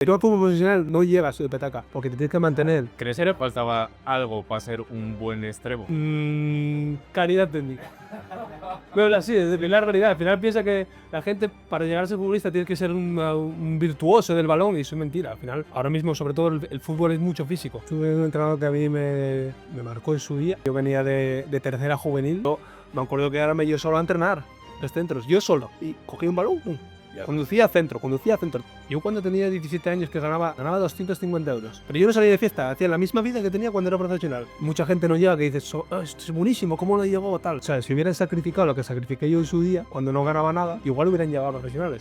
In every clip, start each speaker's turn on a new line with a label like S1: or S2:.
S1: Pero al fútbol profesional no llegas de petaca, porque te tienes que mantener.
S2: ¿Crees que le faltaba algo para ser un buen extremo?
S1: Calidad técnica. Pero así, es la realidad. Al final piensa que la gente, para llegar a ser futbolista, tiene que ser un virtuoso del balón, y eso es mentira. Al final, ahora mismo, sobre todo, el fútbol es mucho físico. Tuve un entrenador que a mí me marcó en su día. Yo venía de tercera juvenil. Yo me acuerdo que era yo solo a entrenar los centros, yo solo. Y cogía un balón, ¡pum! Conducía a centro. Yo cuando tenía 17 años que ganaba 250 euros. Pero yo no salía de fiesta, hacía la misma vida que tenía cuando era profesional. Mucha gente no llega que dice, esto es buenísimo, ¿cómo lo llegó tal? O sea, si hubieran sacrificado lo que sacrifiqué yo en su día, cuando no ganaba nada, igual hubieran llegado a profesionales.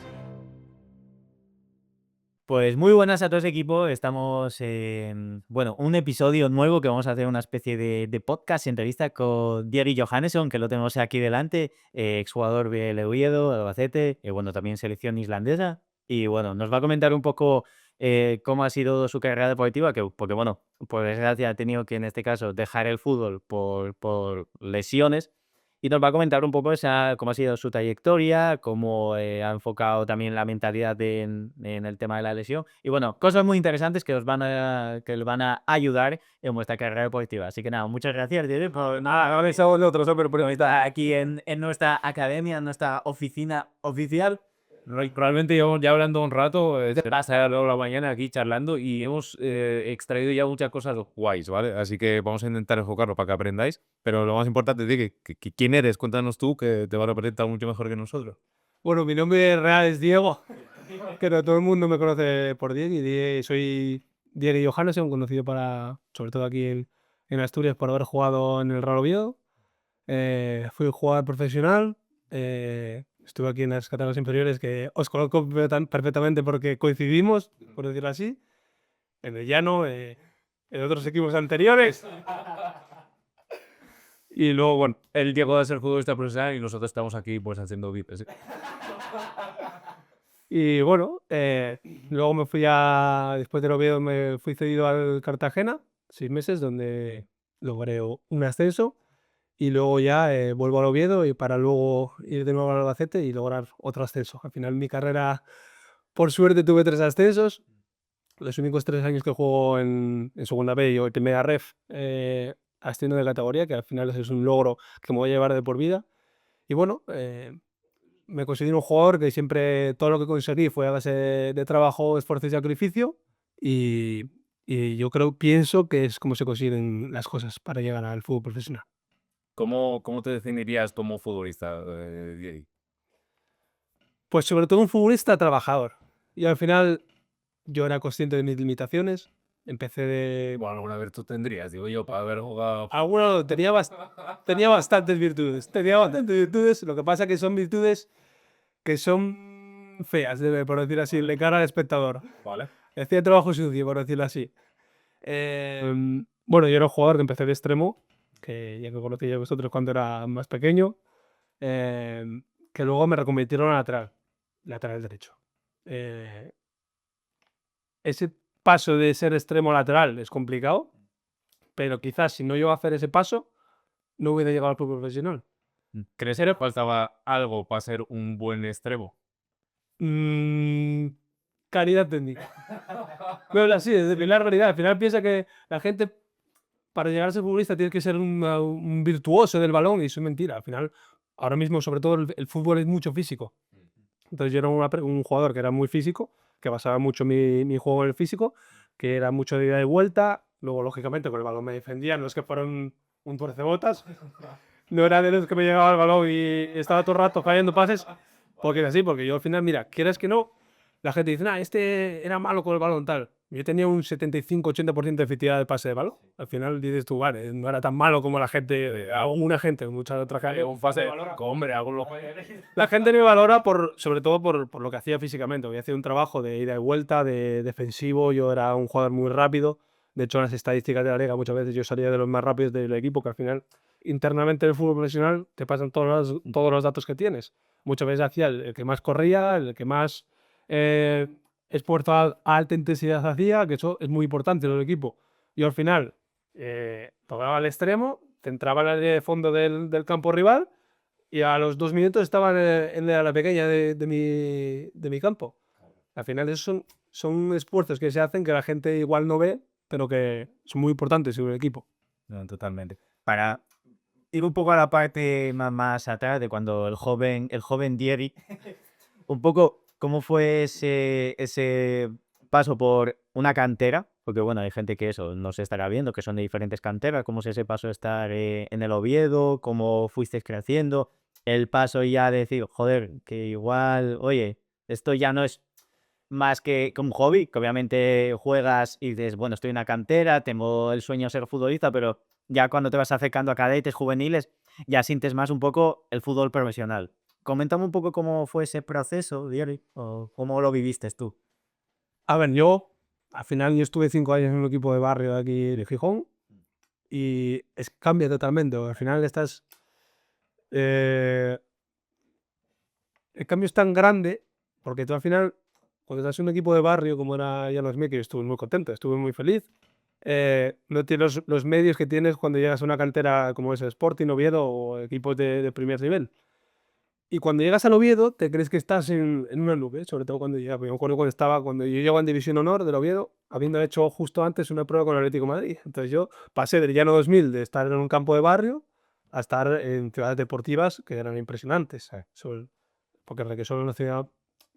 S3: Pues muy buenas a todo ese equipo. Estamos en un episodio nuevo que vamos a hacer una especie de podcast, entrevista con Diego Johannesson, que lo tenemos aquí delante, exjugador del Oviedo, Albacete, también selección islandesa. Y nos va a comentar un poco cómo ha sido su carrera deportiva, porque por desgracia ha tenido que en este caso dejar el fútbol por lesiones. Y nos va a comentar un poco cómo ha sido su trayectoria, cómo ha enfocado también la mentalidad en el tema de la lesión. Y cosas muy interesantes que les van a ayudar en vuestra carrera deportiva. Así que nada, muchas gracias, Diego, por
S1: Nada, ahora estamos nosotros, pero
S3: estar aquí en nuestra academia, en nuestra oficina oficial.
S2: Realmente llevamos ya hablando un rato, hasta la mañana aquí charlando y hemos extraído ya muchas cosas guays, ¿vale? Así que vamos a intentar enfocarlo para que aprendáis. Pero lo más importante es que quién eres, cuéntanos tú, que te va a representar mucho mejor que nosotros.
S1: Bueno, mi nombre real es Diego, pero todo el mundo me conoce por Diego, y soy Diego Johannesson, conocido sobre todo aquí en Asturias, por haber jugado en el Real Oviedo. Fui un jugador profesional, estuve aquí en las categorías inferiores, que os conozco perfectamente porque coincidimos, por decirlo así, en el llano, en otros equipos anteriores. Y luego,
S2: El Diego de ser futbolista profesional y nosotros estamos aquí pues haciendo vipes.
S1: y luego después del Oviedo me fui cedido al Cartagena, 6 meses, donde logré un ascenso. Y luego ya vuelvo al Oviedo, y para luego ir de nuevo al Albacete y lograr otro ascenso. Al final mi carrera, por suerte, tuve 3 ascensos. Los únicos 3 años que juego en segunda B y en primera ref, asciendo de categoría, que al final es un logro que me voy a llevar de por vida. Y me considero un jugador que siempre todo lo que conseguí fue a base de trabajo, esfuerzo y sacrificio. Y yo pienso que es como se consiguen las cosas para llegar al fútbol profesional.
S2: ¿Cómo te definirías como futbolista, Diego?
S1: Pues sobre todo un futbolista trabajador. Y al final yo era consciente de mis limitaciones. Empecé de...
S2: Bueno, alguna virtud tendrías, digo yo, para haber jugado.
S1: Alguno tenía bastantes virtudes. Lo que pasa que son virtudes que son feas, por decir así, de cara al espectador.
S2: Vale.
S1: Hacía trabajo sucio, por decirlo así. Yo era un jugador que empecé de extremo, que ya que conocí a vosotros cuando era más pequeño, que luego me reconvirtieron a lateral derecho. Ese paso de ser extremo a lateral es complicado, pero quizás si no llego a hacer ese paso, no hubiera llegado al fútbol profesional.
S2: ¿Crees que le faltaba algo para ser un buen extremo?
S1: Calidad técnica. Pero así, es la realidad. Al final piensa que la gente, para llegar a ser futbolista, tiene que ser un virtuoso del balón, y eso es mentira. Al final, ahora mismo, sobre todo, el fútbol es mucho físico. Entonces yo era un jugador que era muy físico, que basaba mucho mi juego en el físico, que era mucho de ida y vuelta. Luego, lógicamente, con el balón me defendía, no es que fuera un tuercebotas. No era de los que me llegaba el balón y estaba todo el rato fallando pases, porque es así, porque yo al final, mira, quieras que no, la gente dice, este era malo con el balón, tal. Yo tenía un 75-80% de efectividad de pase de balón. Al final dices tú, vale, no era tan malo como la gente, alguna gente, mucha otra gente.
S2: Un pase, hombre,
S1: La gente me valora sobre todo por lo que hacía físicamente. Yo hacía un trabajo de ida y vuelta, de defensivo. Yo era un jugador muy rápido. De hecho, en las estadísticas de la liga muchas veces yo salía de los más rápidos del equipo, que al final, internamente en el fútbol profesional, te pasan todos los datos que tienes. Muchas veces hacía el que más corría, el que más esfuerzo a alta intensidad hacía, que eso es muy importante en el equipo. Yo al final tocaba al extremo, centraba en la línea de fondo del campo rival, y a los 2 minutos estaba en la pequeña de mi campo. Al final eso son son esfuerzos que se hacen que la gente igual no ve, pero que son muy importantes en un equipo.
S3: No, totalmente. Para ir un poco a la parte más atrás de cuando el joven Dieri, un poco cómo fue ese paso por una cantera, porque bueno, hay gente que eso no se estará viendo, que son de diferentes canteras, cómo es ese paso de estar en el Oviedo, cómo fuiste creciendo, el paso ya de decir, joder, que igual, oye, esto ya no es más que un hobby, que obviamente juegas y dices, bueno, estoy en una cantera, tengo el sueño de ser futbolista, pero ya cuando te vas acercando a cadetes juveniles, ya sientes más un poco el fútbol profesional. Coméntame un poco cómo fue ese proceso, Diary, o cómo lo viviste tú.
S1: A ver, al final yo estuve 5 años en un equipo de barrio de aquí de Gijón y cambia totalmente. Al final eh, el cambio es tan grande porque tú al final, cuando estás en un equipo de barrio como era Llanos Mío, que yo estuve muy contento, estuve muy feliz, no tienes los medios que tienes cuando llegas a una cantera como es el Sporting, Oviedo o equipos de primer nivel. Y cuando llegas al Oviedo, te crees que estás en una nube, sobre todo cuando llegas. Yo me acuerdo cuando yo llego en División Honor del Oviedo, habiendo hecho justo antes una prueba con el Atlético de Madrid. Entonces yo pasé del Llano 2000 de estar en un campo de barrio a estar en ciudades deportivas que eran impresionantes. Porque Requesón es una ciudad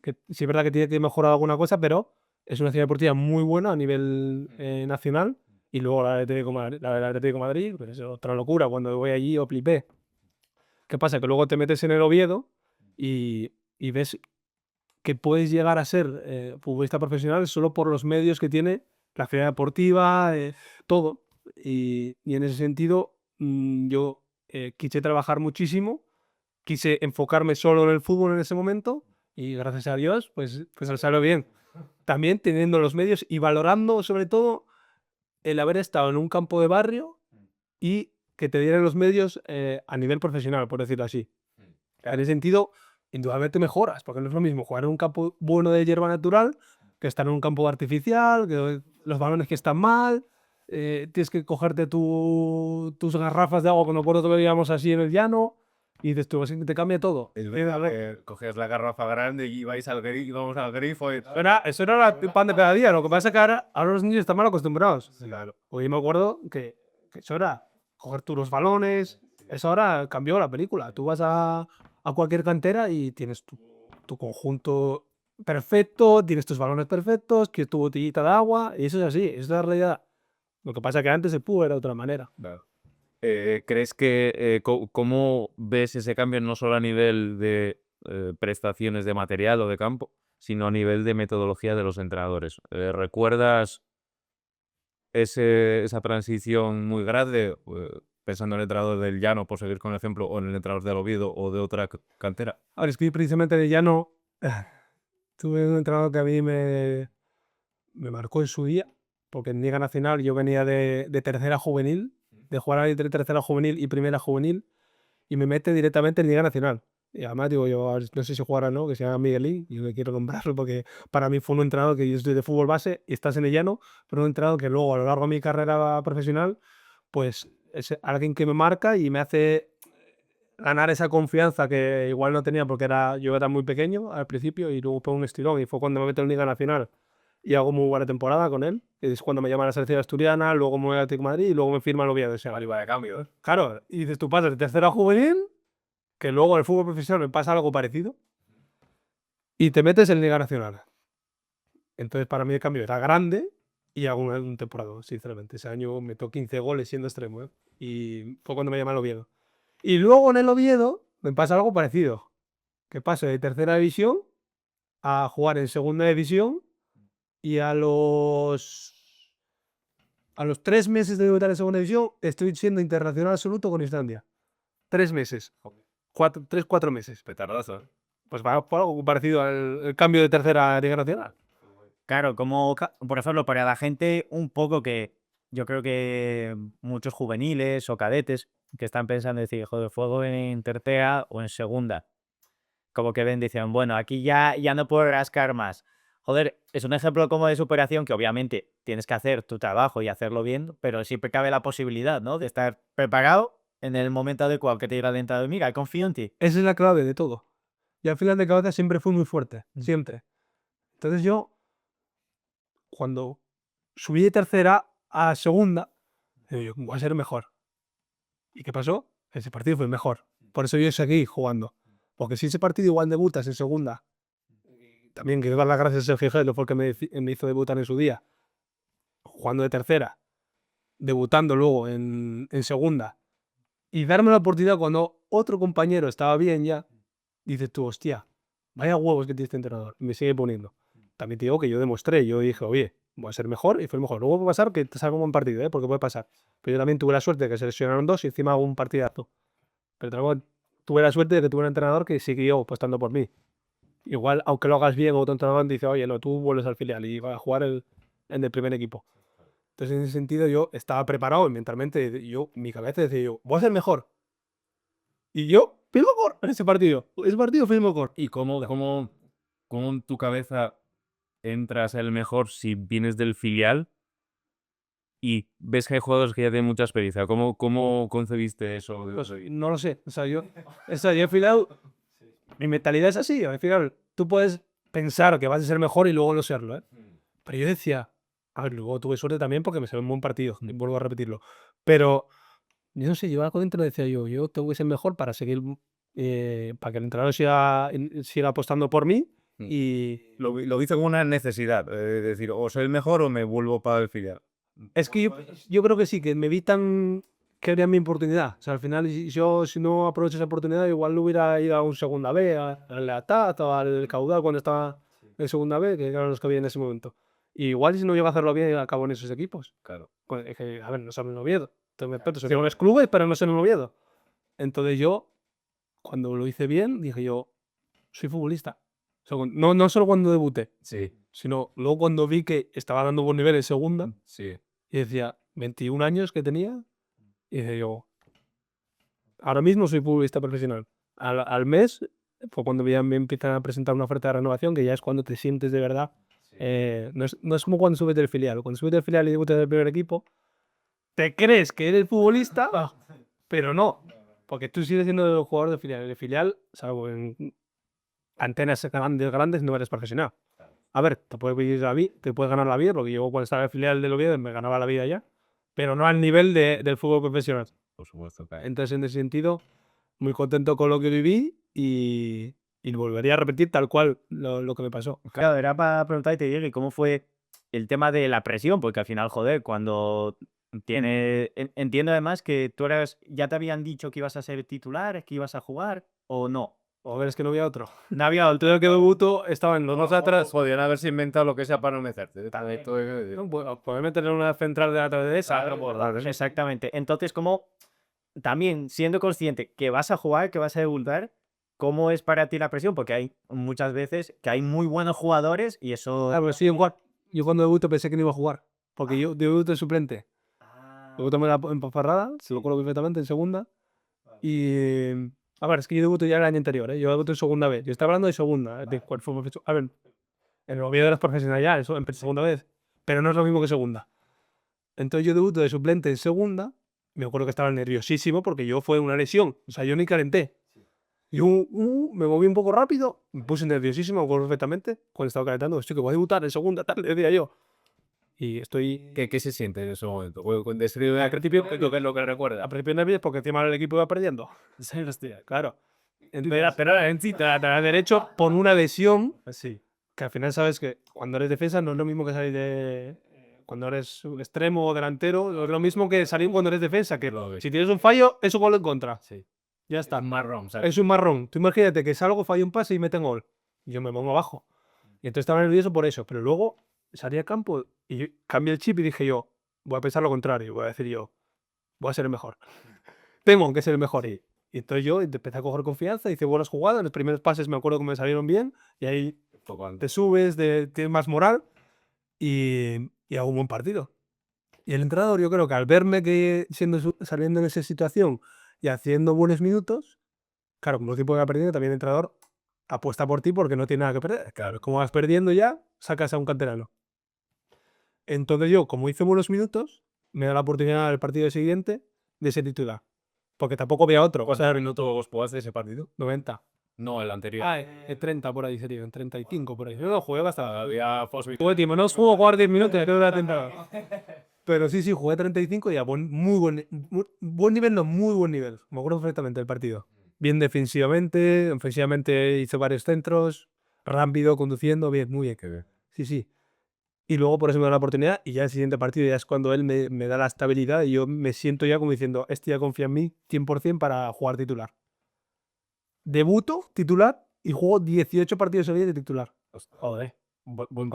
S1: que sí es verdad que tiene que mejorar alguna cosa, pero es una ciudad deportiva muy buena a nivel nacional. Y luego la del Atlético de Madrid, pues es otra locura. Cuando voy allí, yo flipé. ¿Qué pasa? Que luego te metes en el Oviedo y ves que puedes llegar a ser futbolista profesional solo por los medios que tiene la ciudad deportiva, todo. Y en ese sentido, yo quise trabajar muchísimo, quise enfocarme solo en el fútbol en ese momento y gracias a Dios, pues salió bien. También teniendo los medios y valorando sobre todo el haber estado en un campo de barrio y que te dieran los medios a nivel profesional, por decirlo así. En ese sentido, indudablemente mejoras, porque no es lo mismo jugar en un campo bueno de hierba natural que estar en un campo artificial, que los balones que están mal, tienes que cogerte tus garrafas de agua, que no recuerdo que veíamos así en el llano, y dices tú, así que te cambia todo.
S2: Cogías la garrafa grande y íbamos al grifo y
S1: Eso era el pan de cada día, lo que pasa es que ahora los niños están mal acostumbrados.
S2: Claro.
S1: Hoy me acuerdo que eso era coger tú los balones, eso ahora cambió la película. Tú vas a cualquier cantera y tienes tu conjunto perfecto, tienes tus balones perfectos, que tu botellita de agua, y eso es así, eso es la realidad. Lo que pasa es que antes el fútbol era de otra manera.
S2: Claro. ¿Crees que cómo ves ese cambio no solo a nivel de prestaciones de material o de campo, sino a nivel de metodología de los entrenadores? ¿Recuerdas esa transición muy grande, pensando en el entrenador del Llano, por seguir con el ejemplo, o en el entrenador del Oviedo o de otra cantera?
S1: Ahora es que yo precisamente de llano tuve un entrenador que a mí me marcó en su día, porque en Liga Nacional yo venía de tercera juvenil, de jugar entre tercera juvenil y primera juvenil, y me mete directamente en Liga Nacional. Y además digo yo, a ver, no sé si jugará o no, que se llama Miguelín, y yo le quiero nombrarlo porque para mí fue un entrenador que yo estoy de fútbol base y estás en el llano, pero un entrenador que luego a lo largo de mi carrera profesional, pues es alguien que me marca y me hace ganar esa confianza que igual no tenía porque yo era muy pequeño al principio y luego fue un estirón y fue cuando me meto en Liga Nacional y hago muy buena temporada con él. Y es cuando me llama a la selección asturiana, luego me voy al Atlético de Madrid y luego me firma el Oviedo. O sea,
S2: Iba de cambio, ¿eh?
S1: claro, y dices, tú pasas de tercera juvenil, que luego en el fútbol profesional me pasa algo parecido, y te metes en Liga Nacional. Entonces para mí el cambio era grande y hago un temporada, sinceramente. Ese año meto 15 goles siendo extremo, ¿eh? Y fue cuando me llama el Oviedo. Y luego en el Oviedo me pasa algo parecido, que paso de tercera división a jugar en segunda división y a los 3 meses de debutar en segunda división estoy siendo internacional absoluto con Islandia. 3 meses. 3, 4 meses.
S2: Petardazo, ¿eh?
S1: Pues fue algo parecido al cambio de tercera a Liga Nacional.
S3: Claro, como, por ejemplo, para la gente un poco que yo creo que muchos juveniles o cadetes que están pensando decir, joder, fuego en tercera o en segunda. Como que ven, dicen, bueno, aquí ya no puedo rascar más. Joder, es un ejemplo como de superación que obviamente tienes que hacer tu trabajo y hacerlo bien, pero siempre cabe la posibilidad, ¿no? De estar preparado en el momento adecuado que te diga el entrenador, mira, confío en ti.
S1: Esa es la clave de todo. Y al final de cabeza siempre fui muy fuerte, siempre. Entonces yo cuando subí de tercera a segunda, digo yo, voy a ser mejor. ¿Y qué pasó? Ese partido fue el mejor. Por eso yo seguí jugando. Porque si ese partido igual debutas en segunda, también quiero dar las gracias a Sergio Gelo porque me hizo debutar en su día, jugando de tercera, debutando luego en segunda, y darme la oportunidad cuando otro compañero estaba bien ya, dices tú, hostia, vaya huevos que tiene este entrenador. Y me sigue poniendo. También te digo que yo demostré, yo dije, oye, voy a ser mejor y fue el mejor. Luego puede pasar que te salga un buen partido, porque puede pasar. Pero yo también tuve la suerte de que se lesionaron 2 y encima hago un partidazo. Pero también tuve la suerte de que tuve un entrenador que siguió apostando por mí. Igual, aunque lo hagas bien, otro entrenador dice, oye, no, tú vuelves al filial y vas a jugar en el primer equipo. Entonces, en ese sentido, yo estaba preparado y mentalmente, mi cabeza decía yo, voy a ser mejor. Y yo, fui el mejor en ese partido. Ese partido fui el mejor.
S2: ¿Y cómo en tu cabeza entras el mejor si vienes del filial y ves que hay jugadores que ya tienen mucha experiencia? ¿Cómo concebiste eso?
S1: Pues, no lo sé. O sea, yo al final, mi mentalidad es así. Al final, tú puedes pensar que vas a ser mejor y luego no serlo, ¿eh? Pero yo decía, a ver, luego tuve suerte también porque me salió un buen partido, y vuelvo a repetirlo. Pero, yo no sé, yo algo dentro decía yo tengo que ser mejor para seguir, para que el entrenador siga apostando por mí y...
S2: Lo hice como una necesidad, decir, o soy el mejor o me vuelvo para el filial.
S1: Es que yo creo que sí, que me vi tan que era mi oportunidad. O sea, al final, yo si no aprovecho esa oportunidad, igual no hubiera ido a un segunda B, al Leatat o al Caudal cuando estaba en segunda B, que eran los que había en ese momento. Y igual si no llego a hacerlo bien, acabo en esos equipos.
S2: Claro.
S1: Pues, es que, a ver, no saben el Oviedo. Entonces, respeto, son mejores clubes, pero no son el Oviedo. Entonces yo, cuando lo hice bien, dije yo, soy futbolista. O sea, no solo cuando debuté,
S2: Sí,
S1: sino luego cuando vi que estaba dando buen nivel en segunda,
S2: sí.
S1: y decía, 21 años que tenía, y dije yo, ahora mismo soy futbolista profesional. Al mes fue cuando ya me empiezan a presentar una oferta de renovación, que ya es cuando te sientes de verdad. No es como cuando subes del filial. Cuando subes del filial y debutas del primer equipo, te crees que eres futbolista, pero no. Porque tú sigues siendo el jugador del filial. El filial, salvo en antenas grandes, no eres profesional. A ver, te puedes vivir te puedes ganar la vida, porque yo cuando estaba en el filial del Oviedo me ganaba la vida ya, pero no al nivel del fútbol profesional.
S2: Por supuesto, claro.
S1: Entonces, en ese sentido, muy contento con lo que viví y volvería a repetir tal cual lo que me pasó.
S3: Claro, era para preguntarte, Diego, ¿cómo fue el tema de la presión? Porque al final, joder, cuando entiendo además que tú ya te habían dicho que ibas a ser titular, que ibas a jugar, ¿o no?
S1: O ver, es que no había otro.
S3: No había otro.
S1: Todo el que debuto estaba en los dos atrás.
S2: Podrían haberse inventado lo que sea para no meterte.
S1: No, poderme tener una central de atrás de esa.
S3: Exactamente. Entonces, ¿cómo también siendo consciente que vas a jugar, que vas a debutar, cómo es para ti la presión? Porque hay muchas veces que hay muy buenos jugadores y eso...
S1: Ah, pues sí, igual. Yo cuando debuto pensé que no iba a jugar, porque yo debuto de suplente. Debuto en Ponferrada, se lo acuerdo perfectamente, en segunda. Y, a ver, es que yo debuto ya el año anterior, ¿eh? Yo debuto en segunda vez. Yo estaba hablando de segunda, de cuál fue a ver, en el Oviedo eras profesional ya, eso, en segunda vez. Pero no es lo mismo que segunda. Entonces yo debuto de suplente en segunda. Me acuerdo que estaba nerviosísimo porque yo fue una lesión. O sea, yo ni calenté. Yo me moví un poco rápido, me puse nerviosísimo, me acuerdo perfectamente, cuando estaba calentando. Estoy que voy a debutar en segunda tarde, decía yo. Y estoy...
S2: ¿Qué se siente en ese momento? Describe
S1: Al principio, lo que recuerda. Al principio nervios porque encima el equipo iba perdiendo. Sí, hostia, claro. Entonces, pero en sí, te da derecho por una lesión. Sí. Que al final sabes que cuando eres defensa no es lo mismo que salir de... Cuando eres un extremo o delantero, no es lo mismo que salir cuando eres defensa. Que si tienes un fallo, es un gol en contra.
S2: Sí.
S1: Ya está.
S2: Marrón, ¿sabes?
S1: Es un marrón. Tú imagínate que salgo, fallo un pase y meten gol. Y yo me pongo abajo. Y entonces estaba nervioso por eso. Pero luego salí al campo y cambié el chip y dije yo, voy a pensar lo contrario. Voy a decir yo, voy a ser el mejor. Tengo que ser el mejor. Y entonces yo empecé a coger confianza, hice buenas jugadas. Los primeros pases me acuerdo que me salieron bien. Y ahí te subes, tienes más moral y hago un buen partido. Y el entrenador, yo creo que al verme que saliendo en esa situación y haciendo buenos minutos, claro, como el equipo va perdiendo, también el entrenador apuesta por ti porque no tiene nada que perder. Claro, como vas perdiendo ya, sacas a un canterano. Entonces yo, como hice buenos minutos, me da la oportunidad al partido siguiente de ser titular. Porque tampoco había otro.
S2: ¿Cuántos minutos jugaste ese partido?
S1: 90.
S2: No, el anterior.
S1: Ah, en 30 por ahí sería, en 35 por ahí. Yo no jugué hasta. Había jugué tiempo, no juego jugar 10 minutos de la temporada. Pero sí, jugué 35 y a buen nivel, no, muy buen nivel. Me acuerdo perfectamente del partido. Bien defensivamente, ofensivamente hizo varios centros, rápido, conduciendo, bien, muy bien.
S2: Qué bien.
S1: Sí. Y luego por eso me da la oportunidad y ya el siguiente partido ya es cuando él me da la estabilidad y yo me siento ya como diciendo, este ya confía en mí 100% para jugar titular. Debuto titular y juego 18 partidos seguidos de titular. Joder.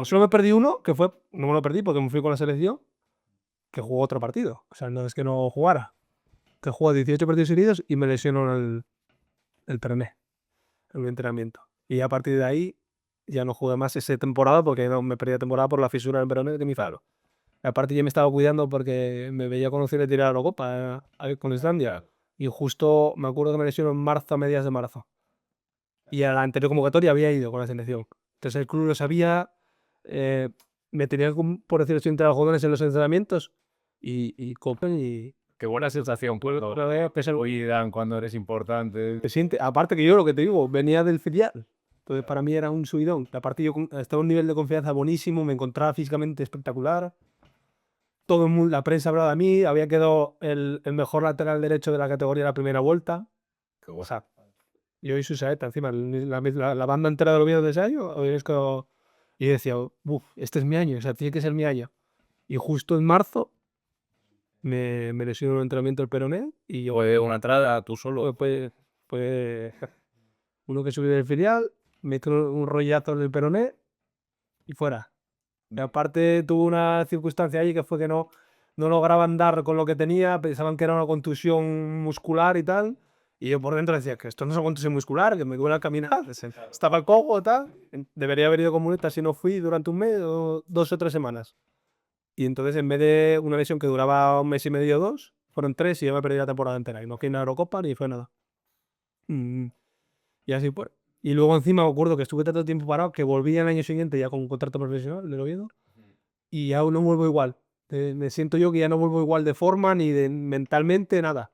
S1: Solo me perdí uno, que fue, no me lo perdí porque me fui con la selección, que jugó otro partido. O sea, no es que no jugara. Que jugó 18 partidos seguidos y me lesionó el peroné en un entrenamiento. Y a partir de ahí ya no jugué más esa temporada porque no, me perdí la temporada por la fisura del peroné de mi faro. Aparte ya me estaba cuidando porque me veía con opciones de tirar a la Copa con Islandia. Y justo me acuerdo que me lesionó en marzo, a mediados de marzo. Y a la anterior convocatoria había ido con la selección. Entonces el club lo sabía, me tenía, por decirlo así, entre algodones en los entrenamientos y copen y
S2: Qué buena sensación, pues.
S1: otra vez pese el
S2: Cuidan cuando eres importante.
S1: se siente. Aparte que yo lo que te digo, venía del filial. Entonces para mí era un subidón. Aparte yo estaba en un nivel de confianza buenísimo, me encontraba físicamente espectacular. Todo el mundo, la prensa hablaba de mí, había quedado el mejor lateral derecho de la categoría de la primera vuelta.
S2: Qué
S1: O sea, yo y su saeta encima, la banda entera de los vídeos de ensayo, es como... Y yo decía, uff, este es mi año, o sea, tiene que ser mi año. Y justo en marzo me lesionó un entrenamiento el peroné y yo,
S2: Fue una entrada tú solo.
S1: pues uno que subí del filial, me hizo un rollazo en el peroné y fuera. Y aparte tuvo una circunstancia ahí que fue que no lograba andar con lo que tenía, pensaban que era una contusión muscular y tal. Y yo por dentro decía que esto no es una contusión muscular, que me duele al caminar, estaba cojo tal. Debería haber ido con muletas si no fui durante un mes o 2 o 3 semanas. Y entonces en vez de una lesión que duraba un mes y medio o 2, fueron 3 y yo me perdí la temporada entera. Y no fui en la Eurocopa ni fue nada. Mm, Y así pues. Y luego encima me acuerdo que estuve tanto tiempo parado que volví al año siguiente ya con un contrato profesional del Oviedo y aún no vuelvo igual. Me siento yo que ya no vuelvo igual de forma ni de mentalmente, nada.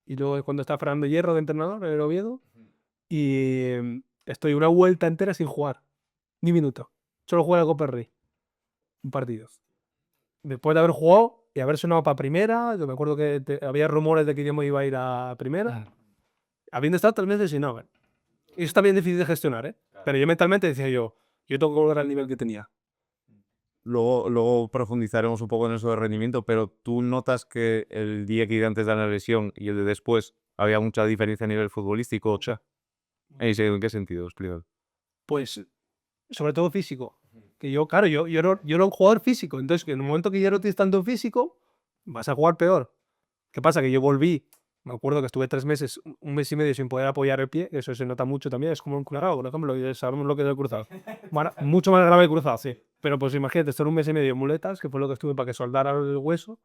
S1: Y luego es cuando está Fernando Hierro de entrenador en el Oviedo y estoy una vuelta entera sin jugar, ni minuto. Solo jugué a la Copa del Rey, un partido. Después de haber jugado y haber sonado para primera, yo me acuerdo que había rumores de que yo me iba a ir a primera, habiendo estado 3 meses sin nada. Y eso está bien difícil de gestionar, ¿eh? Pero yo mentalmente decía yo tengo que volver al nivel que tenía.
S2: Luego profundizaremos un poco en eso de rendimiento, pero ¿tú notas que el día que antes de la lesión y el de después había mucha diferencia a nivel futbolístico? O sea, ¿en qué sentido? Explícalo.
S1: Pues, sobre todo físico. Que yo, claro, yo era un jugador físico. Entonces, que en el momento que ya no tienes tanto físico, vas a jugar peor. ¿Qué pasa? Que yo volví. Me acuerdo que estuve 3 meses, un mes y medio sin poder apoyar el pie. Eso se nota mucho también. Es como un cruzado, por ejemplo. Y sabemos lo que es el cruzado. Bueno, mucho más grave el cruzado, sí. Pero pues imagínate, estar un mes y medio en muletas, que fue lo que estuve para que soldara el hueso.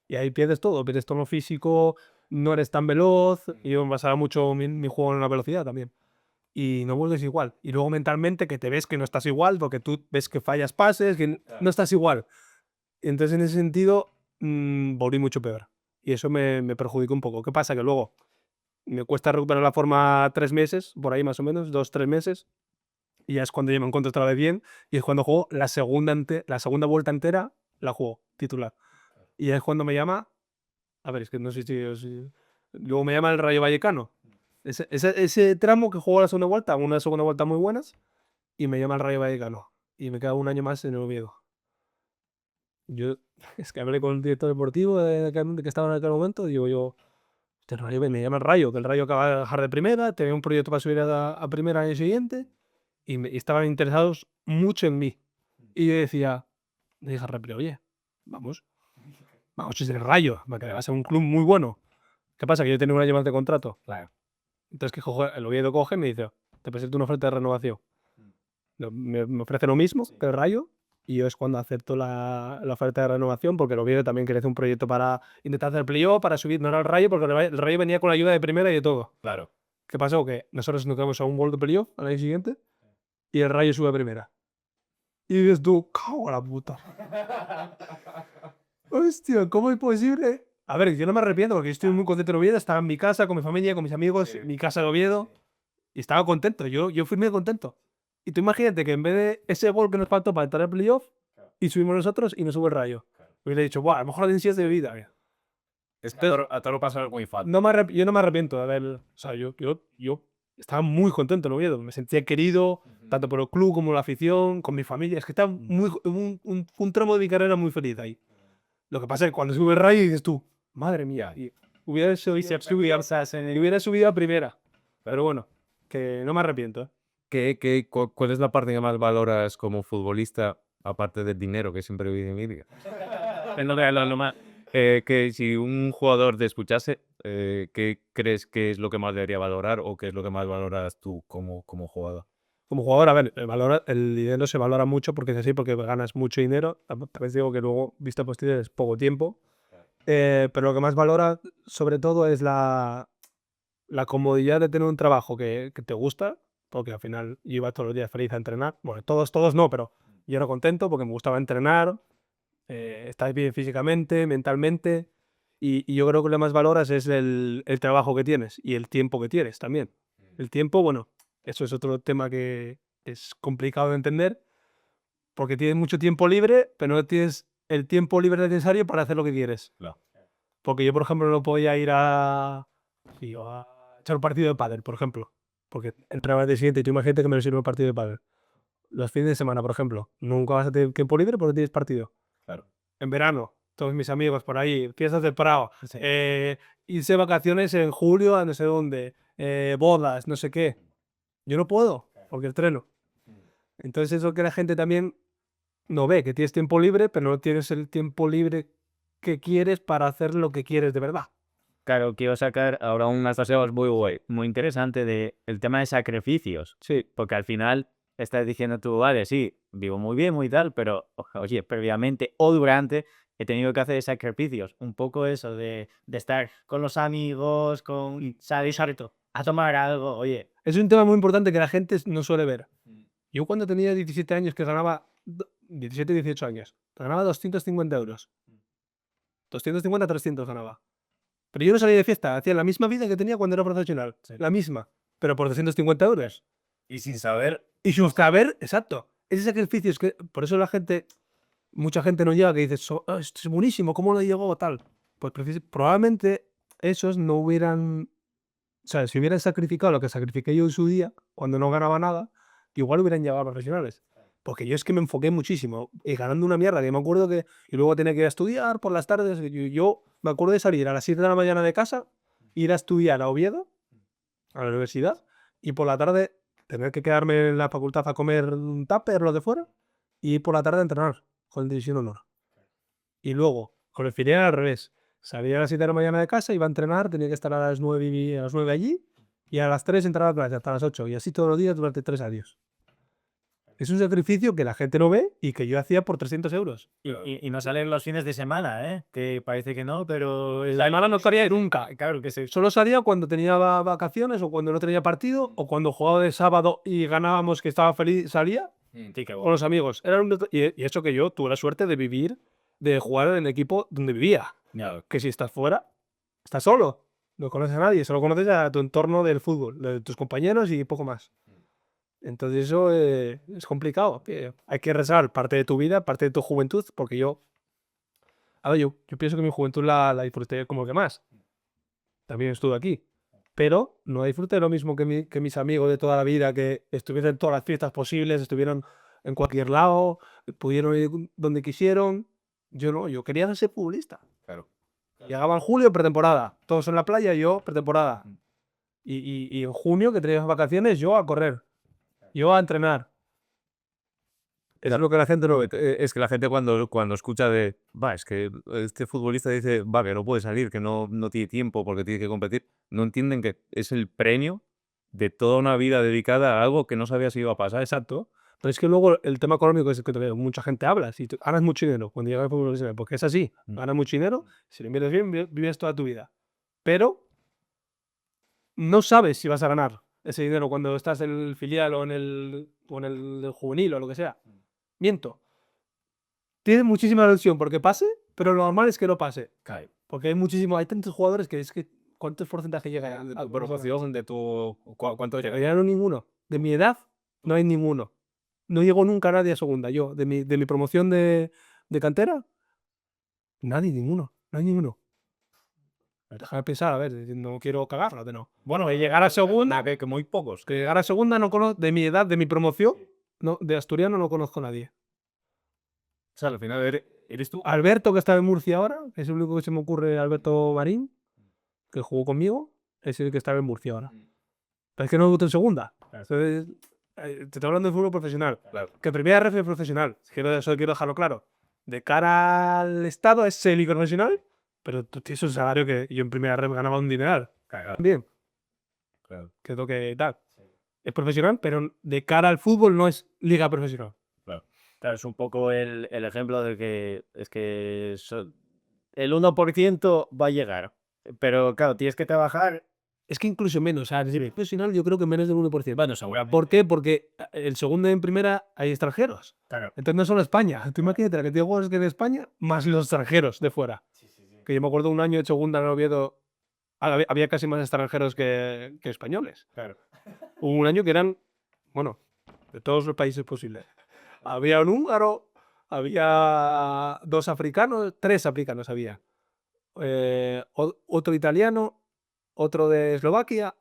S1: Y ahí pierdes todo. Pierdes tono físico, no eres tan veloz. Y yo me basaba mucho mi juego en la velocidad también. Y no vuelves igual. Y luego mentalmente que te ves que no estás igual, porque tú ves que fallas pases, que no estás igual. Y entonces en ese sentido volví mucho peor. Y eso me perjudicó un poco. ¿Qué pasa? Que luego me cuesta recuperar la forma 3 meses, por ahí más o menos, 2, 3 meses. Y ya es cuando yo me encuentro otra vez bien. Y es cuando juego la segunda vuelta entera, la juego titular. Y ya es cuando me llama. A ver, es que no sé si. Luego me llama el Rayo Vallecano. Ese tramo que jugó la segunda vuelta, una segunda vuelta muy buenas, y me llama el Rayo Vallecano. Y me quedo un año más en el Oviedo. Yo, es que hablé con el director deportivo que estaba en aquel momento, digo yo, este Rayo, me llama el Rayo, que el Rayo acaba de bajar de primera, tenía un proyecto para subir a primera al año siguiente, y estaban interesados mucho en mí. Y yo decía, le dije a Rapri, oye, vamos, es el Rayo, que va a ser un club muy bueno. ¿Qué pasa? Que yo tenía un año más de contrato. Claro. Entonces que el Oviedo coge y me dice, te presento una oferta de renovación. Me ofrece lo mismo que el Rayo y yo es cuando acepto la oferta de renovación porque el Oviedo también quiere hacer un proyecto para intentar hacer playoff, para subir, no era el Rayo porque el Rayo venía con la ayuda de primera y de todo.
S2: Claro.
S1: ¿Qué pasó? Que nosotros nos quedamos a un gol de playoff al año siguiente y el Rayo sube a primera. Y dices tú, cago en la puta. Hostia, ¿cómo es posible? A ver, yo no me arrepiento porque yo estoy muy contento en Oviedo, estaba en mi casa, con mi familia, con mis amigos, en mi casa de Oviedo. Y estaba contento, yo firmé contento. Y tú imagínate que en vez de ese gol que nos faltó para entrar al playoff, y subimos nosotros y nos sube el Rayo. Hubiera dicho, buah, a lo mejor la densidad de vida.
S2: Es que a todo lo pasa muy fácil.
S1: Yo no me arrepiento de haber. O sea, yo estaba muy contento en Oviedo. Me sentía querido, tanto por el club como la afición, con mi familia. Es que estaba un tramo de mi carrera muy feliz ahí. Lo que pasa es que cuando sube el Rayo dices tú, madre mía, y hubiera subido a primera. Pero bueno, que no me arrepiento.
S2: ¿Cuál es la parte que más valoras como futbolista, aparte del dinero que siempre vive en Liga? Que si un jugador te escuchase, ¿qué crees que es lo que más debería valorar o qué es lo que más valoras tú como jugador?
S1: Como jugador, a ver, el dinero se valora mucho porque es así, porque ganas mucho dinero. También digo que luego, vista posterior, es poco tiempo. Pero lo que más valora, sobre todo, es la comodidad de tener un trabajo que te gusta, porque al final yo iba todos los días feliz a entrenar. Bueno, todos no, pero yo era contento porque me gustaba entrenar, estar bien físicamente, mentalmente. Y yo creo que lo que más valoras es el trabajo que tienes y el tiempo que tienes también. El tiempo, bueno, eso es otro tema que es complicado de entender, porque tienes mucho tiempo libre, pero no tienes el tiempo libre necesario para hacer lo que quieres.
S2: Claro.
S1: Porque yo, por ejemplo, no podía ir a echar un partido de pádel, por ejemplo. Porque entraba el día siguiente y tú imagínate que me lo sirve un partido de pádel. Los fines de semana, por ejemplo, nunca vas a tener tiempo libre porque tienes partido.
S2: Claro.
S1: En verano, todos mis amigos por ahí, fiestas del Prado,
S3: Sí.
S1: irse de vacaciones en julio a no sé dónde, bodas, no sé qué. Yo no puedo, porque entreno. Entonces eso que la gente también no ve, que tienes tiempo libre, pero no tienes el tiempo libre que quieres para hacer lo que quieres de verdad.
S3: Claro, quiero sacar ahora unas cosas muy guay, muy interesante de el tema de sacrificios.
S1: Sí.
S3: Porque al final estás diciendo tú, vale, sí, vivo muy bien, muy tal, pero oye, previamente o durante he tenido que hacer sacrificios. Un poco eso de estar con los amigos, con salir a tomar algo, oye.
S1: Es un tema muy importante que la gente no suele ver. Yo cuando tenía 17 años, que ganaba 17, 18 años, ganaba 250 euros. 250, 300 ganaba. Pero yo no salía de fiesta, hacía la misma vida que tenía cuando era profesional.
S2: Sí.
S1: La misma, pero por 250 euros.
S2: Y sin saber.
S1: Y sin saber, exacto, ese sacrificio es que, por eso la gente, mucha gente no llega, que dice, esto es buenísimo, ¿cómo no llegó tal? Pues probablemente esos no hubieran, o sea, si hubieran sacrificado lo que sacrifiqué yo en su día, cuando no ganaba nada, igual hubieran llegado a profesionales. Porque yo es que me enfoqué muchísimo, y ganando una mierda, que me acuerdo que, y luego tenía que ir a estudiar por las tardes, yo me acuerdo de salir a las 7 de la mañana de casa, ir a estudiar a Oviedo, a la universidad, y por la tarde tener que quedarme en la facultad a comer un tupper, lo de fuera, y ir por la tarde a entrenar con el División Honor. Y luego, con el filial al revés. Salía a las 7 de la mañana de casa, iba a entrenar, tenía que estar a las 9 allí, y a las 3 entraba a clase hasta las 8, y así todos los días durante 3 años. Es un sacrificio que la gente no ve y que yo hacía por 300 euros.
S3: Y no salen los fines de semana, ¿eh? Que parece que no, pero...
S1: La semana no salía nunca.
S3: Claro que sí.
S1: Solo salía cuando tenía vacaciones o cuando no tenía partido o cuando jugaba de sábado y ganábamos, que estaba feliz, salía
S3: Sí, qué
S1: con los amigos. Y eso que yo tuve la suerte de vivir, de jugar en el equipo donde vivía.
S3: bueno.
S1: Que si estás fuera, estás solo. No conoces a nadie, solo conoces a tu entorno del fútbol, de tus compañeros y poco más. Entonces eso es complicado. Hay que rezar parte de tu vida, parte de tu juventud, porque yo pienso que mi juventud la disfruté como que más. También estuve aquí. Pero no disfruté lo mismo que mis amigos de toda la vida, que estuvieron en todas las fiestas posibles, estuvieron en cualquier lado, pudieron ir donde quisieron. Yo no, yo quería ser futbolista.
S2: Claro.
S1: Llegaba en julio, pretemporada. Todos en la playa, yo pretemporada. Y en junio, que teníamos vacaciones, yo a correr. Yo a entrenar.
S2: Es lo que la gente no ve. Es que la gente cuando escucha de, es que este futbolista dice, que no puede salir, que no tiene tiempo porque tiene que competir, no entienden que es el premio de toda una vida dedicada a algo que no sabía si iba a pasar.
S1: Exacto. Pero es que luego el tema económico es que mucha gente habla. Si tú ganas mucho dinero cuando llegas al fútbol profesional, porque es así, ganas mucho dinero, si lo inviertes bien, vives toda tu vida. Pero no sabes si vas a ganar ese dinero cuando estás en el filial o en el juvenil o lo que sea. Miento. Tienes muchísima ilusión porque pase, pero lo normal es que no pase. Porque hay tantos jugadores que es que ¿Cuántos porcentaje llega
S2: De
S1: a
S2: tu promoción, de tu... ¿Cuánto llega?
S1: Ya no ninguno. De mi edad, no hay ninguno. No llegó nunca nadie a segunda. Yo, de mi promoción de cantera, nadie, ninguno. No hay ninguno. Déjame pensar, a ver, no quiero cagarla de no. Bueno, de llegar a segunda,
S2: Que muy pocos.
S1: que llegar a segunda no conozco, de mi edad, de mi promoción, no, de asturiano no conozco a nadie.
S2: O sea, al final eres tú.
S1: Alberto, que está en Murcia ahora, es el único que se me ocurre, Alberto Marín, que jugó conmigo, es el que está en Murcia ahora. Pero es que no gusta en segunda. Entonces, te estoy hablando de fútbol profesional.
S2: Claro.
S1: Que primera ref es profesional. Eso quiero dejarlo claro. De cara al Estado es semi-profesional, pero tú tienes un salario que yo en primera ref ganaba un dineral. Bien,
S2: Claro.
S1: que es lo que tal. Es profesional, pero de cara al fútbol no es liga profesional.
S3: Claro, es un poco el ejemplo de que es que el 1% va a llegar. Pero claro, tienes que trabajar.
S1: Es que incluso menos. O sea, es decir, profesional yo creo que menos del 1%. Bueno, seguramente. ¿Por qué? Porque el segundo en primera hay extranjeros.
S3: Claro.
S1: Entonces no solo España. Tú imagínate la que tiene juegos que de España, más los extranjeros de fuera. Que yo me acuerdo un año de segunda en Oviedo, había casi más extranjeros que españoles.
S3: Claro.
S1: Hubo un año que eran, bueno, de todos los países posibles. Había un húngaro, había 2 africanos, 3 africanos había. Otro italiano, otro de Eslovaquia.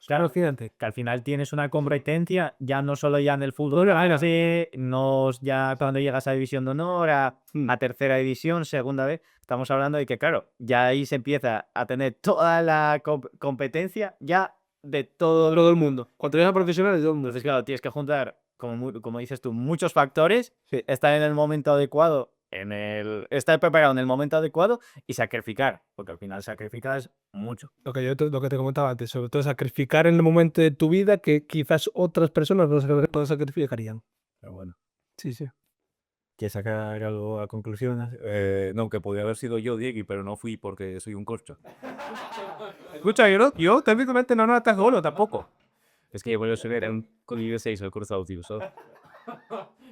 S3: Claro,
S1: Alucinante.
S3: que al final tienes una competencia ya no solo ya en el fútbol, sí, no ya cuando llegas a división de honor, a tercera división, segunda vez, estamos hablando de que, claro, ya ahí se empieza a tener toda la competencia ya de todo.
S1: Todo el mundo. Cuando llegas a profesionales, todo el mundo.
S3: Entonces, claro, tienes que juntar, como dices tú, muchos factores,
S1: Sí.
S3: estar en el momento adecuado, estar preparado en el momento adecuado y sacrificar, porque al final sacrificas mucho.
S1: Lo que te comentaba antes, sobre todo sacrificar en el momento de tu vida que quizás otras personas no sacrificarían.
S2: Pero bueno.
S1: Sí, sí.
S3: ¿Quieres sacar algo a conclusión?
S2: No, que podía haber sido yo, Diego, pero no fui porque soy un corcho.
S1: Escucha, yo técnicamente no te golo tampoco.
S2: Es que yo voy a subir con 16 el cruzado, tío, ¿sabes?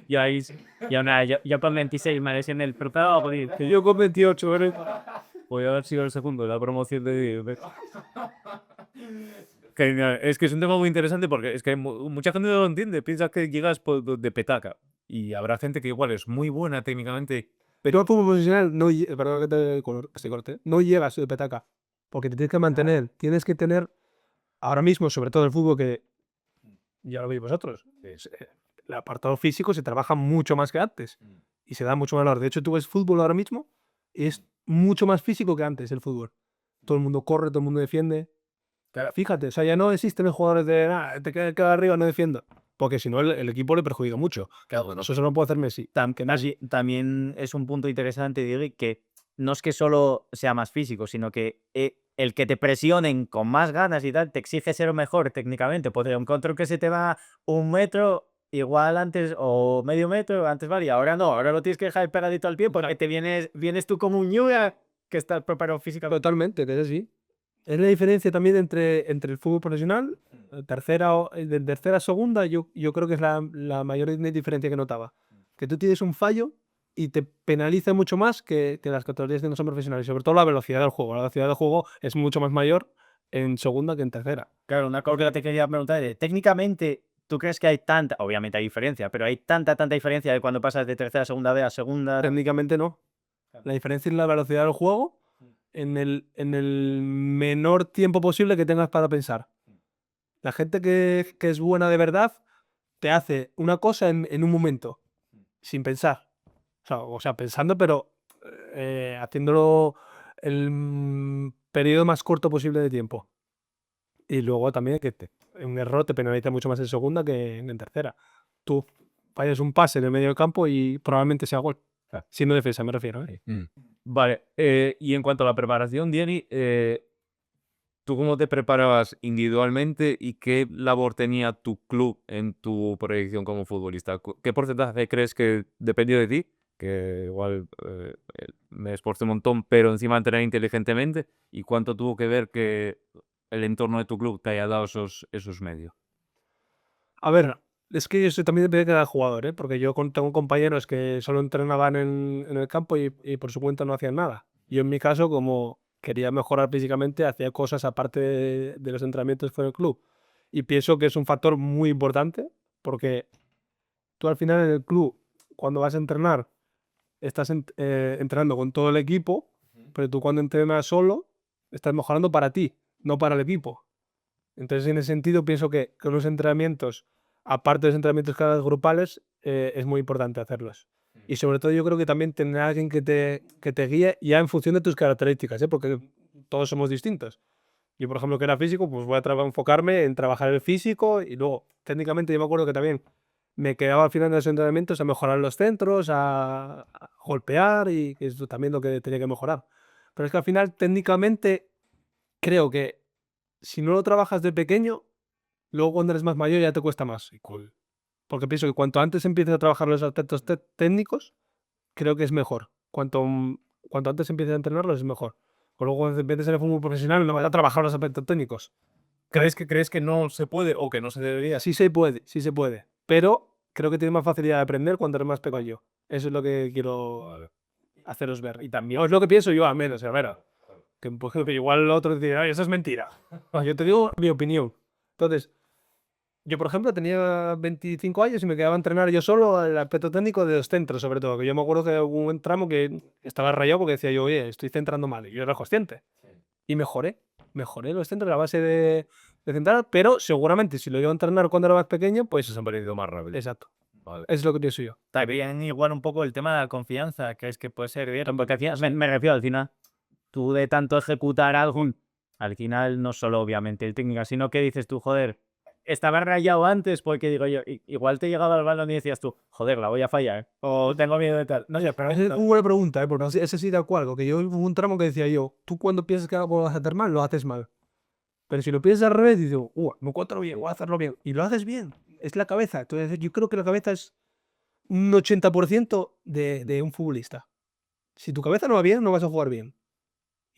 S3: Yo con 26 me lesioné el preparado, pues,
S1: Que yo con 28, ¿vale?
S2: Voy a haber sido el segundo en la promoción de Diego. Es que es un tema muy interesante porque es que mucha gente no lo entiende. Piensas que llegas de petaca y habrá gente que igual es muy buena técnicamente.
S1: Pero al fútbol profesional, perdón que te corte, no llegas de petaca. Porque te tienes que mantener. Tienes que tener, ahora mismo, sobre todo el fútbol, que ya lo veis vosotros, el apartado físico se trabaja mucho más que antes. Y se da mucho valor. De hecho, tú ves fútbol ahora mismo y es mucho más físico que antes el fútbol. Todo el mundo corre, todo el mundo defiende. Fíjate, o sea, ya no existen los jugadores de te queda arriba, no defiendo. Porque si no, el equipo le perjudica mucho.
S3: Claro,
S1: Eso solo puede hacer Messi.
S3: También es un punto interesante, Diego, que no es que solo sea más físico, sino que el que te presionen con más ganas y tal, te exige ser mejor técnicamente. Porque un control que se te va 1 metro, igual antes, o medio metro, antes vale, ahora no, ahora lo tienes que dejar pegadito al pie porque te vienes tú como un ñuga que estás preparado físicamente.
S1: Totalmente, que es así. Es la diferencia también entre el fútbol profesional, de tercera a segunda, yo creo que es la mayor diferencia que notaba. Que tú tienes un fallo y te penaliza mucho más que las categorías que no son profesionales. Sobre todo la velocidad del juego. La velocidad del juego es mucho más mayor en segunda que en tercera.
S3: Claro, una cosa que te quería preguntar es, técnicamente, ¿tú crees que hay tanta, obviamente hay diferencia, pero hay tanta diferencia de cuando pasas de tercera a segunda B a segunda?
S1: Técnicamente no. La diferencia es la velocidad del juego en el menor tiempo posible que tengas para pensar. La gente que es buena de verdad te hace una cosa en un momento, sin pensar. O sea, pensando, pero haciéndolo el periodo más corto posible de tiempo. Y luego también que un error te penaliza mucho más en segunda que en tercera. Tú fallas un pase en el medio del campo y probablemente sea gol. Siendo defensa, me refiero.
S2: Vale, y en cuanto a la preparación, Diego, ¿tú cómo te preparabas individualmente y qué labor tenía tu club en tu proyección como futbolista? ¿Qué porcentaje crees que dependió de ti? Que igual me esforcé un montón, pero encima entrené inteligentemente. ¿Y cuánto tuvo que ver que el entorno de tu club te haya dado esos medios?
S1: A ver, es que eso también depende de cada jugador, porque yo tengo compañeros que solo entrenaban en el campo y por su cuenta no hacían nada. Yo en mi caso, como quería mejorar físicamente, hacía cosas aparte de los entrenamientos con el club. Y pienso que es un factor muy importante porque tú al final en el club, cuando vas a entrenar, estás entrenando con todo el equipo, pero tú cuando entrenas solo, estás mejorando para ti, no para el equipo. Entonces, en ese sentido, pienso que los entrenamientos, aparte de los entrenamientos grupales, es muy importante hacerlos. Y sobre todo yo creo que también tener a alguien que te guíe ya en función de tus características, ¿eh? Porque todos somos distintos. Yo, por ejemplo, que era físico, pues voy a enfocarme en trabajar el físico y luego, técnicamente, yo me acuerdo que también me quedaba al final de los entrenamientos a mejorar los centros, a golpear y que es también lo que tenía que mejorar. Pero es que al final, técnicamente, creo que si no lo trabajas de pequeño, luego cuando eres más mayor ya te cuesta más. Porque pienso que cuanto antes empieces a trabajar los aspectos técnicos, creo que es mejor. Cuanto antes empieces a entrenarlos es mejor. Luego cuando empieces en el fútbol profesional no vas a trabajar los aspectos técnicos.
S2: ¿Crees que no se puede o que no se debería?
S1: Sí se puede, sí se puede. Pero creo que tienes más facilidad de aprender cuando eres más pequeño. Eso es lo que quiero haceros ver. Y también es lo que pienso yo, al menos. A ver, que por ejemplo, igual el otro dice, ay, eso es mentira. No, yo te digo mi opinión. Entonces, yo, por ejemplo, tenía 25 años y me quedaba a entrenar yo solo el aspecto técnico de los centros, sobre todo. Que yo me acuerdo que hubo un tramo que estaba rayado porque decía yo, oye, estoy centrando mal. Y yo era consciente. Y mejoré los centros a la base de centrar, pero seguramente si lo iba a entrenar cuando era más pequeño, pues
S2: Se han perdido más rápido.
S1: exacto.
S2: Vale.
S1: Eso es lo que pienso yo.
S3: También igual un poco el tema de la confianza, ¿crees que puede ser bien? Porque me refiero al final, tú de tanto ejecutar algo, al final no solo obviamente el técnica, sino que dices tú, joder, estaba rayado antes porque digo yo, igual te llegaba el balón y decías tú, joder, la voy a fallar, o tengo miedo de tal. No sé, pero
S1: Esa es una buena pregunta, ¿eh? Porque ese sí da cual. Que yo hubo un tramo que decía yo, tú cuando piensas que algo lo vas a hacer mal, lo haces mal. Pero si lo piensas al revés, dices, me encuentro bien, voy a hacerlo bien. Y lo haces bien. Es la cabeza. Entonces, yo creo que la cabeza es un 80% de un futbolista. Si tu cabeza no va bien, no vas a jugar bien.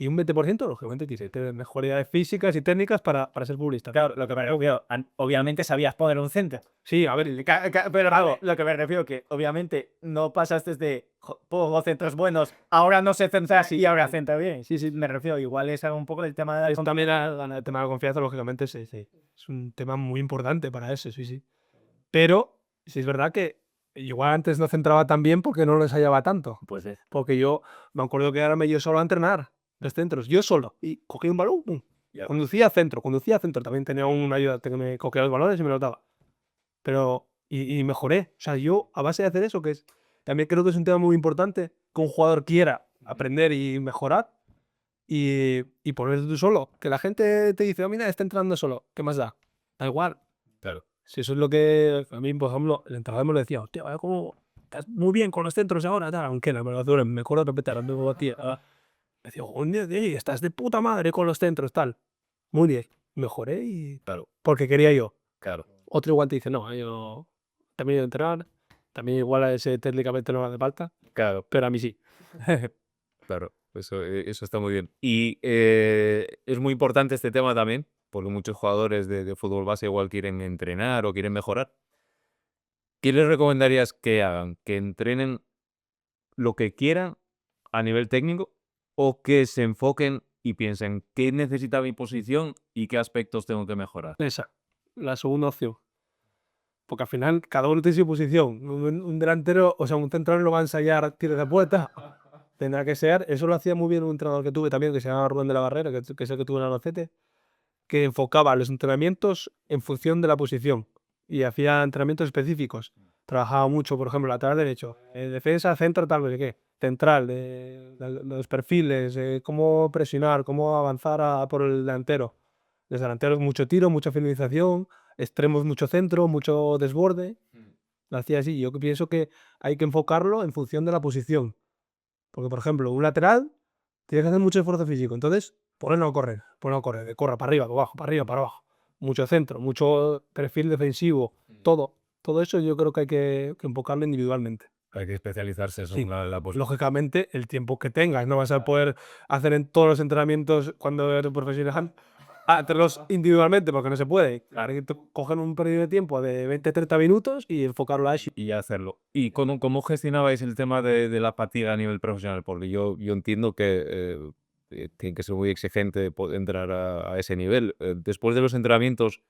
S1: Y un 20%, lógicamente, tienes mejorías físicas y técnicas para ser futbolista.
S3: claro, lo que me refiero, obviamente sabías poner un centro.
S1: Sí, a ver,
S3: Pero claro, lo que me refiero que obviamente no pasaste de pongo centros buenos, ahora no sé centrar y ahora centra bien. Sí, sí, me refiero, igual es un poco el tema de la
S1: también el tema de la confianza, lógicamente, sí. Es un tema muy importante para eso, sí. Pero sí es verdad que igual antes no centraba tan bien porque no lo ensayaba tanto.
S3: Pues es.
S1: Porque yo me acuerdo que ahora yo solo a entrenar los centros, yo solo. Y cogía un balón, pum, conducía a centro. También tenía una ayuda que me cogía los balones y me los daba. Pero, y mejoré. O sea, yo a base de hacer eso, también creo que es un tema muy importante, que un jugador quiera aprender y mejorar y ponerte tú solo. Que la gente te dice, mira, está entrenando solo. ¿Qué más da? Da igual.
S2: Claro.
S1: Si eso es lo que a mí, por ejemplo, el entrenador me lo decía, hostia, vaya como estás muy bien con los centros ahora, tal, aunque la verdad me acuerdo de repetir, me decía, oye, estás de puta madre con los centros, tal. Muy bien, mejoré y
S2: Claro.
S1: porque quería yo.
S2: Claro.
S1: Otro igual te dice, no, yo también he ido a entrenar, también igual a ese técnicamente no me hace falta,
S2: Claro.
S1: pero a mí sí.
S2: Claro, eso está muy bien. Y es muy importante este tema también, porque muchos jugadores de fútbol base igual quieren entrenar o quieren mejorar. ¿Qué les recomendarías que hagan? ¿Que entrenen lo que quieran a nivel técnico o que se enfoquen y piensen qué necesita mi posición y qué aspectos tengo que mejorar?
S1: Esa, la segunda opción. Porque al final cada uno tiene su posición. Un delantero, o sea, un central no va a ensayar tiros de puerta. Tendrá que ser. Eso lo hacía muy bien un entrenador que tuve también, que se llama Rubén de la Barrera, que es el que tuve en Albacete, que enfocaba los entrenamientos en función de la posición y hacía entrenamientos específicos. Trabajaba mucho, por ejemplo, lateral derecho, defensa, centro, tal, no sé qué, central, de los perfiles, cómo presionar, cómo avanzar por el delantero. Los delanteros, mucho tiro, mucha finalización, extremos, mucho centro, mucho desborde. Lo hacía así. Yo pienso que hay que enfocarlo en función de la posición. Porque, por ejemplo, un lateral tiene que hacer mucho esfuerzo físico. Entonces, ponlo a correr, que corra para arriba, para abajo, para arriba, para abajo. Mucho centro, mucho perfil defensivo, todo. Todo eso yo creo que hay que enfocarlo individualmente.
S2: Hay que especializarse
S1: Sí.
S2: según la posición.
S1: Lógicamente, el tiempo que tengas. No vas a poder hacer en todos los entrenamientos cuando eres profesional, hacerlos individualmente porque no se puede. Hay que coger un periodo de tiempo de 20-30 minutos y enfocarlo a eso.
S2: Y hacerlo. ¿Y cómo gestionabais el tema de la fatiga a nivel profesional? Porque yo entiendo que tiene que ser muy exigente entrar a ese nivel. Después de los entrenamientos,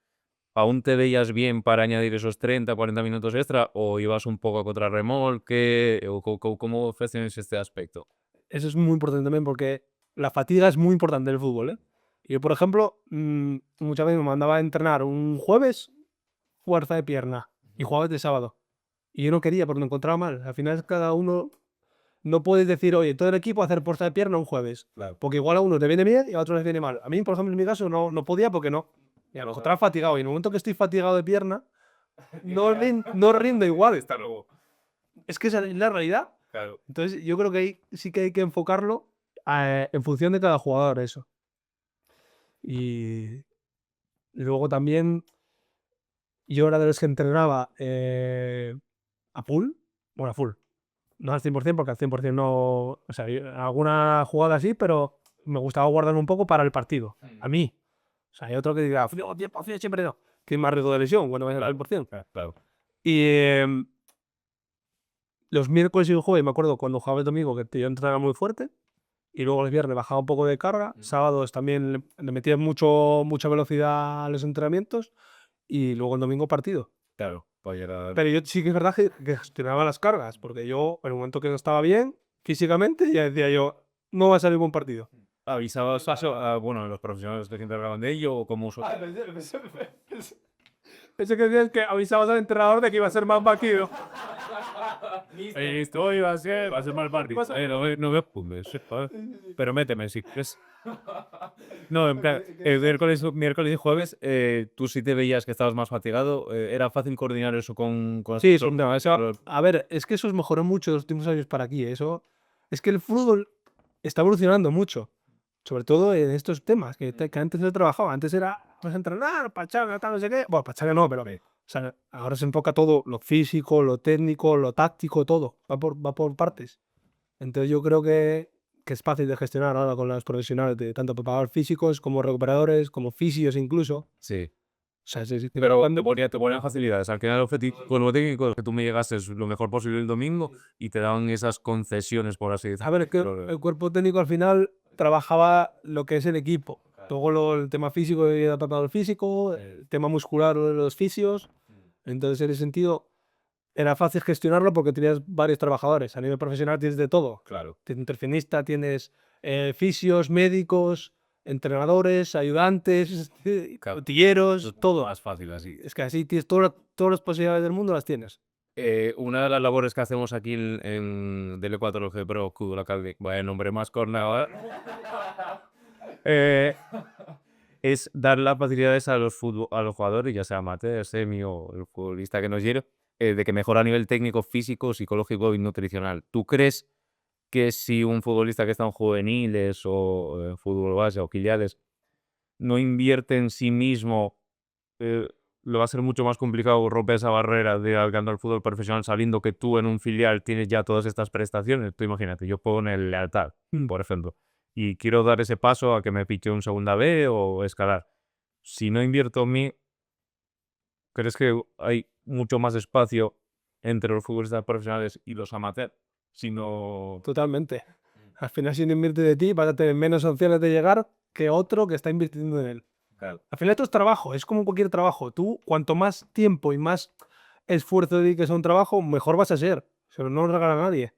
S2: ¿aún te veías bien para añadir esos 30, 40 minutos extra o ibas un poco a contrarremolque? ¿O cómo gestionas este aspecto?
S1: Eso es muy importante también porque la fatiga es muy importante en el fútbol, ¿eh? Yo, por ejemplo, muchas veces me mandaba a entrenar un jueves fuerza de pierna y jugaba de sábado. Y yo no quería porque me encontraba mal. Al final cada uno no puedes decir, oye, todo el equipo hacer fuerza de pierna un jueves.
S2: Claro.
S1: Porque igual a uno te viene bien y a otro les viene mal. A mí, por ejemplo, en mi caso no podía porque no. Y a lo mejor estaba fatigado. Y en el momento que estoy fatigado de pierna, no rindo igual.
S2: Está luego.
S1: Es que esa es la realidad.
S2: Claro.
S1: Entonces, yo creo que ahí sí que hay que enfocarlo en función de cada jugador, eso. Y luego también, yo era de los que entrenaba a full. Bueno, a full. No al 100%, porque al 100% no. O sea, alguna jugada sí, pero me gustaba guardarme un poco para el partido. A mí. O sea, hay otro que diga, 100% siempre no. Que es más riesgo de lesión, bueno, es el 100%.
S2: Claro.
S1: Y los miércoles y el jueves, me acuerdo cuando jugaba el domingo que yo entrenaba muy fuerte. Y luego el viernes bajaba un poco de carga. Sábados también le metía mucha velocidad a los entrenamientos. Y luego el domingo partido.
S2: Claro.
S1: Pero yo sí que es verdad que gestionaba las cargas. Porque yo, en el momento que no estaba bien físicamente, ya decía yo, no va a salir buen partido.
S2: ¿Avisabas bueno, los profesionales que se encargaban de ello o cómo usó?
S1: Pensé que decías que avisabas al entrenador de que iba a ser más partido.
S2: Esto va a ser más partido. No me apuntes, pero méteme si quieres. No, en plan, miércoles y jueves, tú sí te veías que estabas más fatigado. ¿Era fácil coordinar eso con
S1: Sí, es un tema. A ver, es que eso mejoró mucho en los últimos años para aquí. Eso es que el fútbol está evolucionando mucho. Sobre todo en estos temas que antes se trabajaba. Antes era, vas a entrenar, pachanga, tal, no sé qué. Bueno, pachanga no, pero o sea, ahora se enfoca todo, lo físico, lo técnico, lo táctico, todo. Va por partes. Entonces yo creo que es fácil de gestionar ahora con los profesionales, de tanto preparadores físicos como recuperadores, como fisios incluso.
S2: Sí.
S1: O sea, sí,
S2: Pero te ponían facilidades. Al final, el objetivo con lo técnico es que tú me llegases lo mejor posible el domingo y te daban esas concesiones, por así decirlo.
S1: A ver, es que el cuerpo técnico al final trabajaba lo que es el equipo. Luego el tema físico era tratado el físico, el tema muscular los fisios. Entonces, en ese sentido, era fácil gestionarlo porque tenías varios trabajadores. A nivel profesional tienes de todo.
S2: Claro.
S1: Tienes nutricionista, tienes fisios, médicos, entrenadores, ayudantes, utilleros, todo.
S2: Más fácil así.
S1: Es que así tienes todas las posibilidades del mundo, las tienes.
S2: Una de las labores que hacemos aquí en del 4G Pro Fútbol Academy, vaya nombre más cornado, es dar las facilidades a los jugadores, ya sea amateur, semi o el futbolista que nos llegue, de que mejora a nivel técnico, físico, psicológico y nutricional. ¿Tú crees que si un futbolista que está en juveniles o en fútbol base o filiales no invierte en sí mismo, le va a ser mucho más complicado romper esa barrera de alcanzar el fútbol profesional sabiendo que tú en un filial tienes ya todas estas prestaciones? Tú imagínate, yo puedo en el Lealtad, por ejemplo, y quiero dar ese paso a que me piche un segunda B o escalar. Si no invierto en mí, ¿crees que hay mucho más espacio entre los futbolistas profesionales y los amateurs? Si no...
S1: Totalmente. Al final, si no invierte de ti, vas a tener menos opciones de llegar que otro que está invirtiendo en él.
S2: Claro.
S1: Al final esto es trabajo, es como cualquier trabajo. Tú, cuanto más tiempo y más esfuerzo dediques a un trabajo, mejor vas a ser. Pero no lo regala a nadie.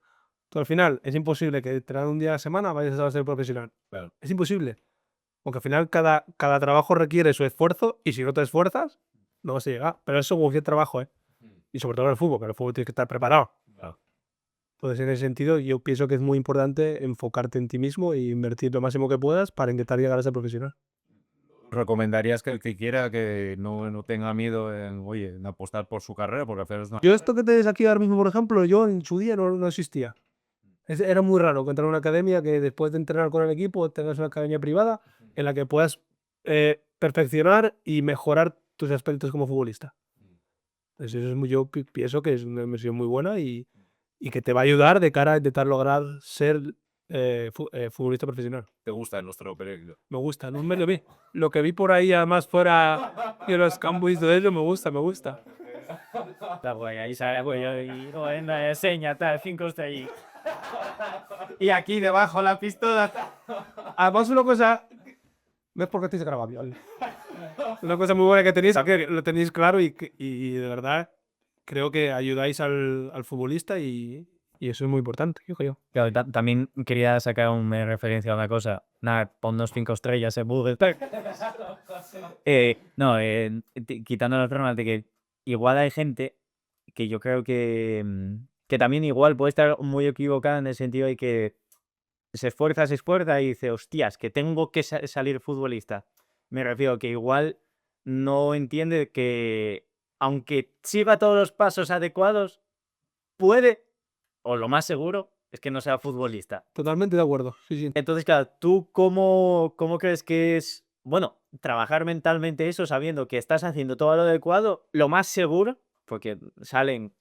S1: Tú, al final, es imposible que entrenando un día a la semana vayas a ser profesional.
S2: Claro.
S1: Es imposible. Porque al final cada trabajo requiere su esfuerzo y si no te esfuerzas, no vas a llegar. Pero eso es cualquier trabajo, ¿eh? Y sobre todo en el fútbol, que en el fútbol tienes que estar preparado.
S2: Claro.
S1: Entonces, en ese sentido, yo pienso que es muy importante enfocarte en ti mismo e invertir lo máximo que puedas para intentar llegar a ser profesional.
S2: ¿Recomendarías que el que quiera que no tenga miedo en apostar por su carrera? Porque al final es una...
S1: Yo esto que te ves aquí ahora mismo, por ejemplo, yo en su día no existía. Era muy raro encontrar una academia que después de entrenar con el equipo tengas una academia privada en la que puedas perfeccionar y mejorar tus aspectos como futbolista. Entonces, eso yo pienso que es una inversión muy buena y que te va a ayudar de cara a intentar lograr ser futbolista profesional.
S2: ¿Te gusta nuestro peligro?
S1: Me gusta, no me lo vi. Lo que vi por ahí, además, fuera de los campos y todo ello, me gusta.
S3: La voy ahí sale, voy ahí, enseña, tal, 5 estrellas. Y aquí debajo la pistola.
S1: Además, una cosa. ¿Ves por qué estáis grabando? ¿Vale? Una cosa muy buena que tenéis, que lo tenéis claro y de verdad creo que ayudáis al futbolista y eso es muy importante, digo yo.
S3: Claro, también quería sacar una referencia a una cosa. Nada, ponnos 5 estrellas en Google. No, quitando las bromas de que igual hay gente que yo creo que también igual puede estar muy equivocada en el sentido de que se esfuerza y dice, hostias, que tengo que salir futbolista. Me refiero que igual no entiende que aunque siga todos los pasos adecuados, puede, o lo más seguro, es que no sea futbolista.
S1: Totalmente de acuerdo. Sí, sí.
S3: Entonces, claro, ¿tú cómo crees que es, bueno, trabajar mentalmente eso sabiendo que estás haciendo todo lo adecuado, lo más seguro, porque salen,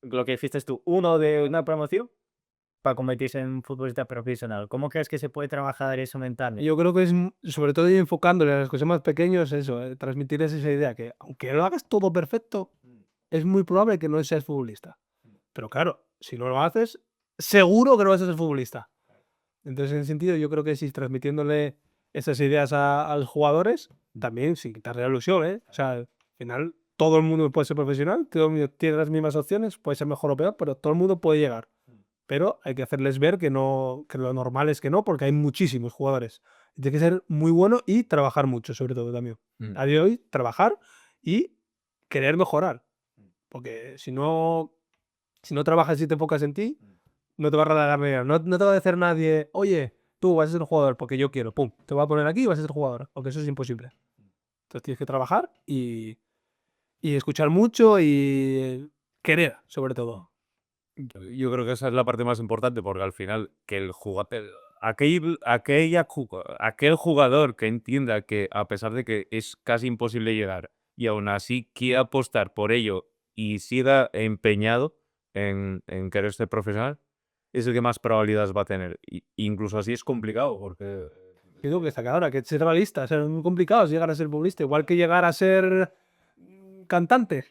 S3: lo que dijiste tú, uno de una promoción para convertirse en un futbolista profesional? ¿Cómo crees que se puede trabajar eso mentalmente?
S1: Yo creo que es, sobre todo enfocándole a las cosas más pequeñas, eso, transmitirles esa idea que aunque lo hagas todo perfecto, es muy probable que no seas futbolista. Pero claro, si no lo haces, seguro que no vas a ser futbolista. Entonces, en ese sentido, yo creo que si transmitiéndole esas ideas a los jugadores, también sin quitarle la ilusión, ¿eh? O sea, al final, todo el mundo puede ser profesional, todo el mundo tiene las mismas opciones, puede ser mejor o peor, pero todo el mundo puede llegar. Pero hay que hacerles ver que no, que lo normal es que no, porque hay muchísimos jugadores. Y tiene que ser muy bueno y trabajar mucho, sobre todo también. A día de hoy, trabajar y querer mejorar. Porque si no trabajas y te enfocas en ti, no te va a regalar dinero. No te va a decir nadie, oye, tú vas a ser un jugador porque yo quiero. Pum, te voy a poner aquí y vas a ser jugador. Porque eso es imposible. Entonces tienes que trabajar y escuchar mucho y querer, sobre todo.
S2: Yo creo que esa es la parte más importante porque al final que el jugador, aquel jugador que entienda que a pesar de que es casi imposible llegar y aún así quiera apostar por ello y siga empeñado en querer ser profesional, es el que más probabilidades va a tener. Incluso así es complicado porque
S1: Digo que está claro, que ser realista, es muy complicado llegar a ser futbolista, igual que llegar a ser cantante,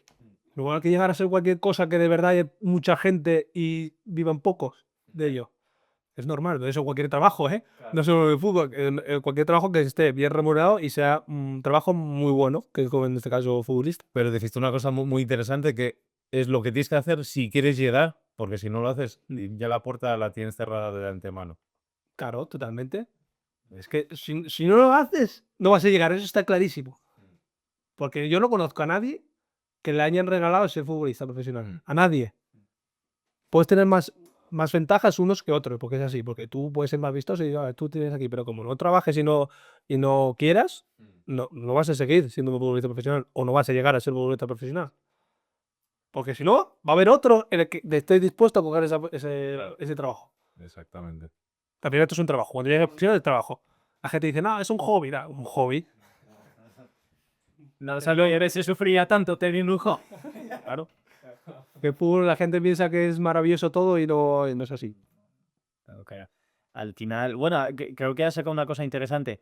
S1: igual que llegar a ser cualquier cosa que de verdad hay mucha gente y vivan pocos de ello. Es normal, de eso cualquier trabajo, ¿eh? No solo el fútbol, cualquier trabajo que esté bien remunerado y sea un trabajo muy bueno, que es como en este caso futbolista.
S2: Pero dijiste una cosa muy interesante que es lo que tienes que hacer si quieres llegar, porque si no lo haces, ya la puerta la tienes cerrada de antemano.
S1: Claro, totalmente. Es que si no lo haces, no vas a llegar, eso está clarísimo. Porque yo no conozco a nadie que le hayan regalado ser futbolista profesional. A nadie. Puedes tener más ventajas unos que otros, porque es así, porque tú puedes ser más vistoso y tú tienes aquí, pero como no trabajes y no quieras, no vas a seguir siendo un futbolista profesional o no vas a llegar a ser futbolista profesional. Porque si no, va a haber otro en el que esté dispuesto a coger ese trabajo.
S2: Exactamente.
S1: Al final esto es un trabajo. Cuando llega a profesional es trabajo. La gente dice, no, es un hobby. Un hobby.
S3: No sabía se sufría tanto teniendo un hobby.
S1: Claro. Que la gente piensa que es maravilloso todo y no es así.
S3: Okay. Al final, bueno, creo que has sacado una cosa interesante.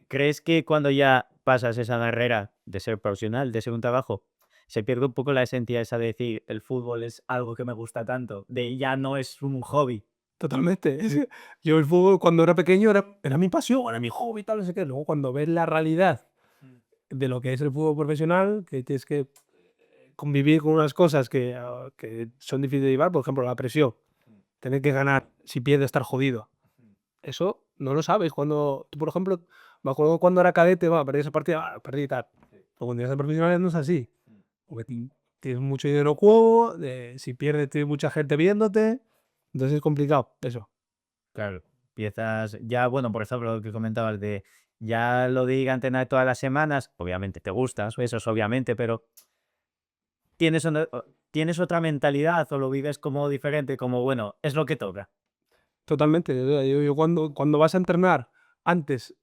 S3: ¿Crees que cuando ya pasas esa barrera de ser profesional, de ser un trabajo, se pierde un poco la esencia esa de decir el fútbol es algo que me gusta tanto, de ya no es un hobby?
S1: Totalmente. Es que yo el fútbol cuando era pequeño era mi pasión, era mi hobby, tal, no sé qué. Luego cuando ves la realidad de lo que es el fútbol profesional, que tienes que convivir con unas cosas que son difíciles de llevar, por ejemplo, la presión. Tener que ganar, si pierdes, estar jodido. Eso no lo sabes. Cuando tú, por ejemplo, me acuerdo cuando era cadete, perdí esa partida, perdí y tal. Pero cuando eres profesional no es así. Porque tienes mucho dinero en juego, si pierdes tienes mucha gente viéndote, entonces es complicado eso.
S3: Claro. Empiezas, ya, bueno, por ejemplo, lo que comentabas de ya lo diga entrenar todas las semanas, obviamente te gustas, eso es obviamente, pero tienes otra mentalidad o lo vives como diferente, como bueno, es lo que toca.
S1: Totalmente. Yo cuando vas a entrenar, antes,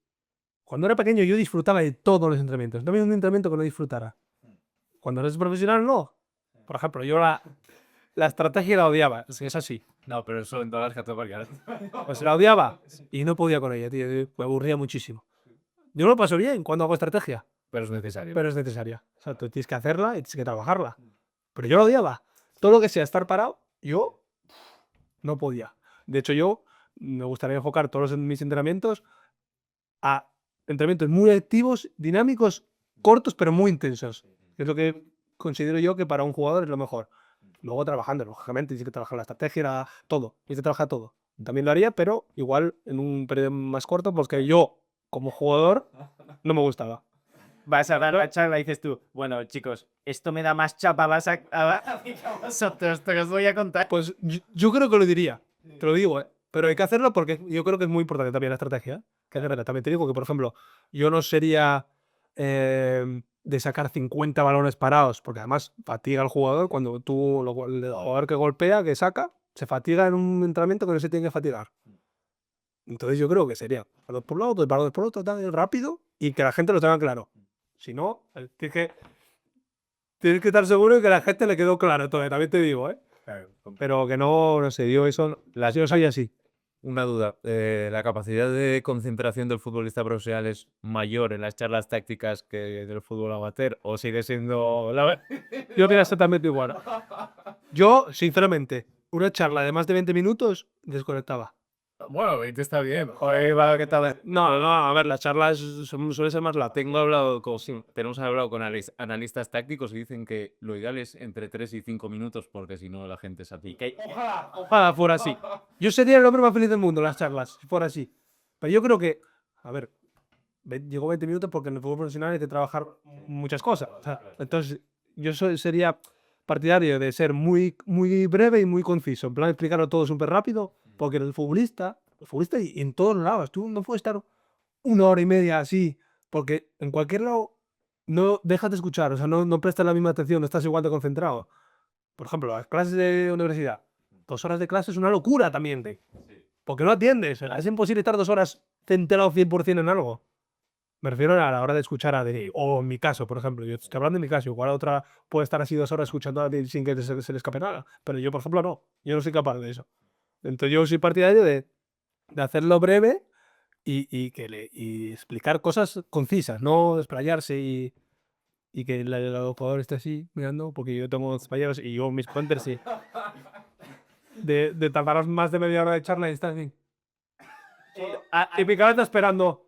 S1: cuando era pequeño, yo disfrutaba de todos los entrenamientos. No había un entrenamiento que no disfrutara. Cuando eres profesional, no. Por ejemplo, yo la estrategia la odiaba. Es así.
S2: No, pero eso en todas las categorías.
S1: Pues la odiaba y no podía con ella, tío. Me aburría muchísimo. Yo no lo paso bien cuando hago estrategia,
S2: Pero es necesario.
S1: pero es necesaria. O sea, tú tienes que hacerla y tienes que trabajarla. Pero yo la odiaba. Todo lo que sea estar parado, yo no podía. De hecho, yo me gustaría enfocar todos mis entrenamientos a entrenamientos muy activos, dinámicos, cortos, pero muy intensos. Es lo que considero yo que para un jugador es lo mejor. Luego trabajando, lógicamente, tienes que trabajar la estrategia, todo. Tienes que trabajar todo. También lo haría, pero igual en un periodo más corto, porque yo, como jugador, no me gustaba.
S3: Vas a dar la charla y dices tú, bueno, chicos, esto me da más chapa a vosotros, te os voy a contar.
S1: Pues yo creo que lo diría, te lo digo, ¿eh? Pero hay que hacerlo porque yo creo que es muy importante también la estrategia. Que hacerla. También te digo que, por ejemplo, yo no sería de sacar 50 balones parados, porque además fatiga al jugador cuando tú, el jugador que golpea, que saca, se fatiga en un entrenamiento que no se tiene que fatigar. Entonces yo creo que sería dos por un lado, dos por otro, tan rápido y que la gente lo tenga claro. Si no, tienes que estar seguro de que a la gente le quedó claro todo, también te digo, ¿eh? Pero que no sé, yo eso, yo soy así.
S2: Una duda, ¿la capacidad de concentración del futbolista profesional es mayor en las charlas tácticas que del fútbol amateur o sigue siendo
S1: Yo opino exactamente igual. Yo, sinceramente, una charla de más de 20 minutos, desconectaba.
S2: Bueno, 20 está bien. Joder, va, ¿qué tal?
S1: No, a ver, las charlas suelen ser más largas.
S2: Tenemos hablado con analistas tácticos y dicen que lo ideal es entre 3 y 5 minutos porque si no la gente se aplica.
S1: Ojalá fuera así. Yo sería el hombre más feliz del mundo en las charlas, si fuera así. Pero yo creo que, a ver, llegó 20 minutos porque en el fútbol profesional hay que trabajar muchas cosas. O sea, entonces, yo sería partidario de ser muy, muy breve y muy conciso. En plan, explicarlo todo súper rápido, porque el futbolista y en todos lados, tú no puedes estar una hora y media así, porque en cualquier lado no dejas de escuchar, o sea, no prestas la misma atención, no estás igual de concentrado. Por ejemplo, las clases de universidad, 2 horas de clase es una locura también, porque no atiendes, o sea, es imposible estar 2 horas centrado 100% en algo. Me refiero a la hora de escuchar o en mi caso, por ejemplo, yo estoy hablando de mi caso, igual a otra puede estar así 2 horas escuchando a alguien sin que se le escape nada, pero yo, por ejemplo, no, yo no soy capaz de eso. Entonces yo soy partidario de hacerlo breve y explicar cosas concisas, no desplayarse y que el jugador esté así mirando, porque yo tengo compañeros y yo mis punters sí. De tardar más de media hora de charla y estar así. Y mi cabeza esperando.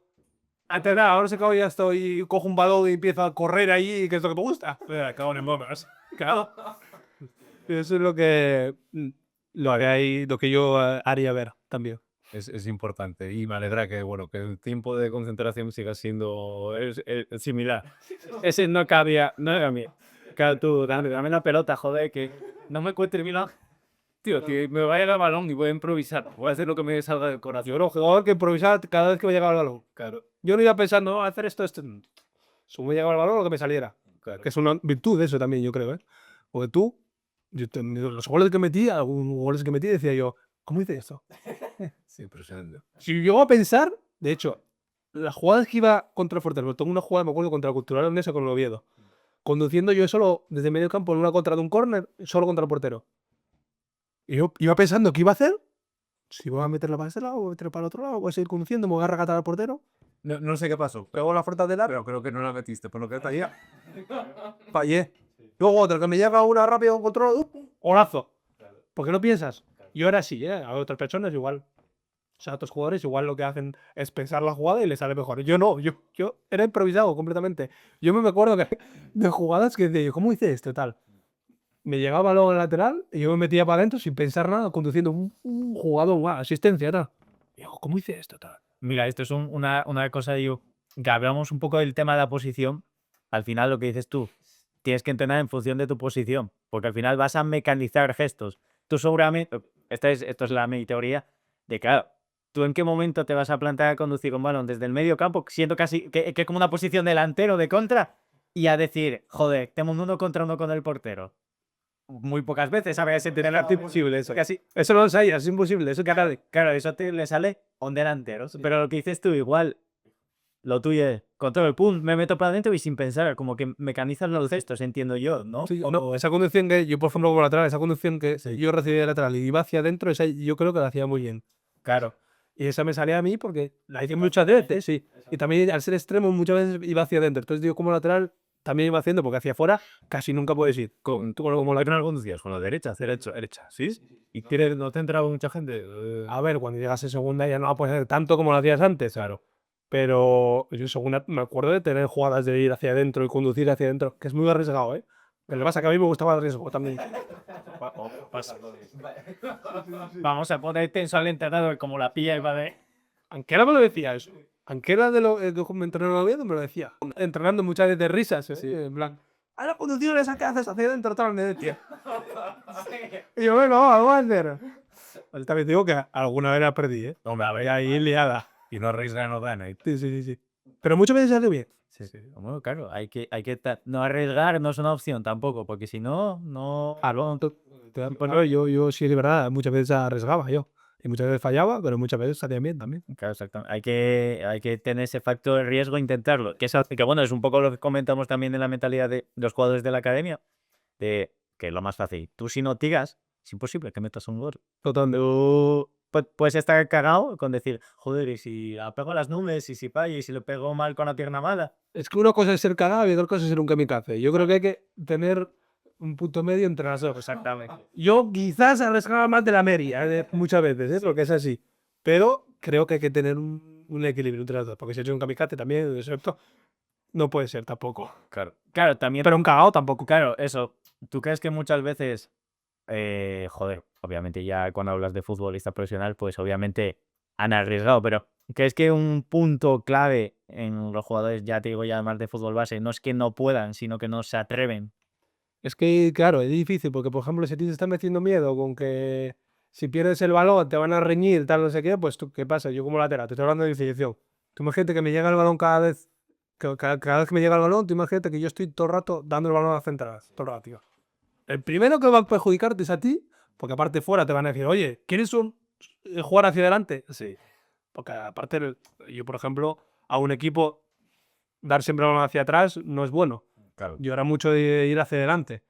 S1: Antes nada, ahora se acabó ya estoy, cojo un balón y empiezo a correr ahí, que es lo que me gusta. Acabo en bombers. Claro. Eso es lo que lo que yo haría ver también.
S2: Es importante y me alegra que, bueno, que el tiempo de concentración siga siendo similar.
S3: Ese no cabía, no era mío. Claro, tú, dame la pelota, joder, que no me cueste terminar. Tío, que me vaya el balón y voy a improvisar. Voy a hacer lo que me salga del corazón.
S1: Yo era un jugador que improvisaba cada vez que me llegaba el balón.
S2: Claro.
S1: Yo no iba pensando, "Oh, hacer esto. Según me llegaba el balón, lo que me saliera.
S2: Claro.
S1: Que es una virtud de eso también, yo creo, ¿eh? Porque tú, los goles que metí, algunos goles que metí, decía yo, ¿cómo hice esto?
S2: Sí, impresionante.
S1: Si llego a pensar, de hecho, las jugadas que iba contra el Fuerteventura, tengo una jugada, me acuerdo, contra la Cultural Leonesa con el Oviedo. Conduciendo yo solo desde medio campo en una contra de un córner, solo contra el portero. Y yo iba pensando qué iba a hacer. Si voy a meterla para este lado, voy a meterla para el otro lado, voy a seguir conduciendo, me voy a regatar al portero.
S2: No sé qué pasó,
S1: Pego la fuerza del
S2: pero creo que no la metiste, por lo que
S1: fallé. Fallé. Luego otra, que me llega una rápido, un control, golazo. ¿Por qué no piensas? Yo era así, ¿eh? A otras personas igual. O sea, a otros jugadores igual lo que hacen es pensar la jugada y les sale mejor. Yo no, yo era improvisado completamente. Yo me acuerdo que de jugadas que decía, ¿cómo hice esto tal? Me llegaba el balón al lateral y yo me metía para adentro sin pensar nada, conduciendo un jugador, asistencia, tal. Y digo, ¿cómo hice esto tal?
S3: Mira, esto es una cosa, digo, que hablamos un poco del tema de la posición. Al final, lo que dices tú, tienes que entrenar en función de tu posición, porque al final vas a mecanizar gestos. Tú seguramente, esto es mi teoría, de claro, ¿tú en qué momento te vas a plantar a conducir un balón desde el medio campo, siendo casi que es como una posición delantero de contra, y a decir, joder, tenemos 1 contra 1 con el portero? Muy pocas veces sabes entender arte imposible eso.
S1: Casi. Eso no lo sabía, es imposible. Eso
S3: Claro, eso le sale a un delantero. Pero lo que dices tú, igual, lo tuyo es control, pum, me meto para adentro y sin pensar, como que mecanizas los gestos, entiendo yo, ¿no?
S1: Sí, no, esa conducción que yo, por ejemplo, como lateral, esa conducción que yo recibí de lateral y iba hacia adentro, esa yo creo que la hacía muy bien.
S3: Claro.
S1: Y esa me salía a mí porque la hice muchas veces, sí. Y también al ser extremo muchas veces iba hacia adentro. Entonces yo como lateral también iba haciendo, porque hacia afuera casi nunca puedes ir.
S2: Tú como la que no conducías, con la derecha, derecha, ¿sí? ¿Y no te entraba mucha gente?
S1: A ver, cuando llegas en segunda ya no la puedes hacer tanto como lo hacías antes.
S2: Claro.
S1: Pero yo en segunda me acuerdo de tener jugadas de ir hacia adentro y conducir hacia adentro, que es muy arriesgado, ¿eh? Pero lo que pasa es que a mí me gustaba el riesgo también.
S3: Vamos a poner tenso al entrenador como la pilla y va de...
S1: Anquela me lo decía eso. Anquela de lo que me entrenó en Oviedo me lo decía. Entrenando muchas veces de risas, así, en plan. A la conducción esa que haces hacia adentro, tal, me decía. Y yo, venga, vamos a hacer. Pues también digo que alguna vez la perdí, ¿eh?
S2: Hombre, a ver,
S1: Ahí liada.
S2: y no arriesga, no gana.
S1: Sí. Pero muchas veces salió bien.
S3: Sí. Bueno, claro, hay que no arriesgar no es una opción tampoco, porque si no, no...
S1: Bueno, yo sí, de verdad, muchas veces arriesgaba yo. Y muchas veces fallaba, pero muchas veces salía bien también.
S3: Claro, exactamente. Hay que tener ese factor de riesgo e intentarlo. Que bueno, es un poco lo que comentamos también en la mentalidad de los jugadores de la academia, de que es lo más fácil. Tú si no tiras, es imposible que metas un gol.
S1: Totalmente.
S3: Tú puedes estar cagado con decir, joder, y si la pego a las nubes, y si falla, y si lo pego mal con la pierna mala.
S1: Es que una cosa es ser cagado y otra cosa es ser un kamikaze. Yo creo que hay que tener un punto medio entre las dos.
S3: Exactamente.
S1: Yo quizás arriesgaba más de la media, muchas veces, ¿eh? Porque es así. Pero creo que hay que tener un equilibrio entre las dos. Porque si he hecho un kamikaze también, ¿cierto? No puede ser tampoco.
S3: Claro, también...
S1: Pero un cagado tampoco.
S3: Claro, eso. ¿Tú crees que muchas veces, joder, obviamente ya cuando hablas de futbolista profesional, pues obviamente han arriesgado, pero ¿crees que un punto clave en los jugadores, ya te digo ya más de fútbol base, no es que no puedan, sino que no se atreven?
S1: Es que, claro, es difícil porque, por ejemplo, si a ti te están metiendo miedo con que si pierdes el balón te van a reñir, tal, no sé qué, pues tú, ¿qué pasa? Yo como lateral, te estoy hablando de definición. Tú imagínate que me llega el balón cada vez, cada vez que me llega el balón, tú imagínate que yo estoy todo el rato dando el balón a la central, todo el rato, tío. El primero que va a perjudicarte es a ti, porque aparte fuera te van a decir, oye, ¿quieres jugar hacia adelante? Sí. Porque aparte, yo, por ejemplo, a un equipo dar siempre el balón hacia atrás no es bueno.
S2: Claro.
S1: Yo era mucho de ir hacia adelante.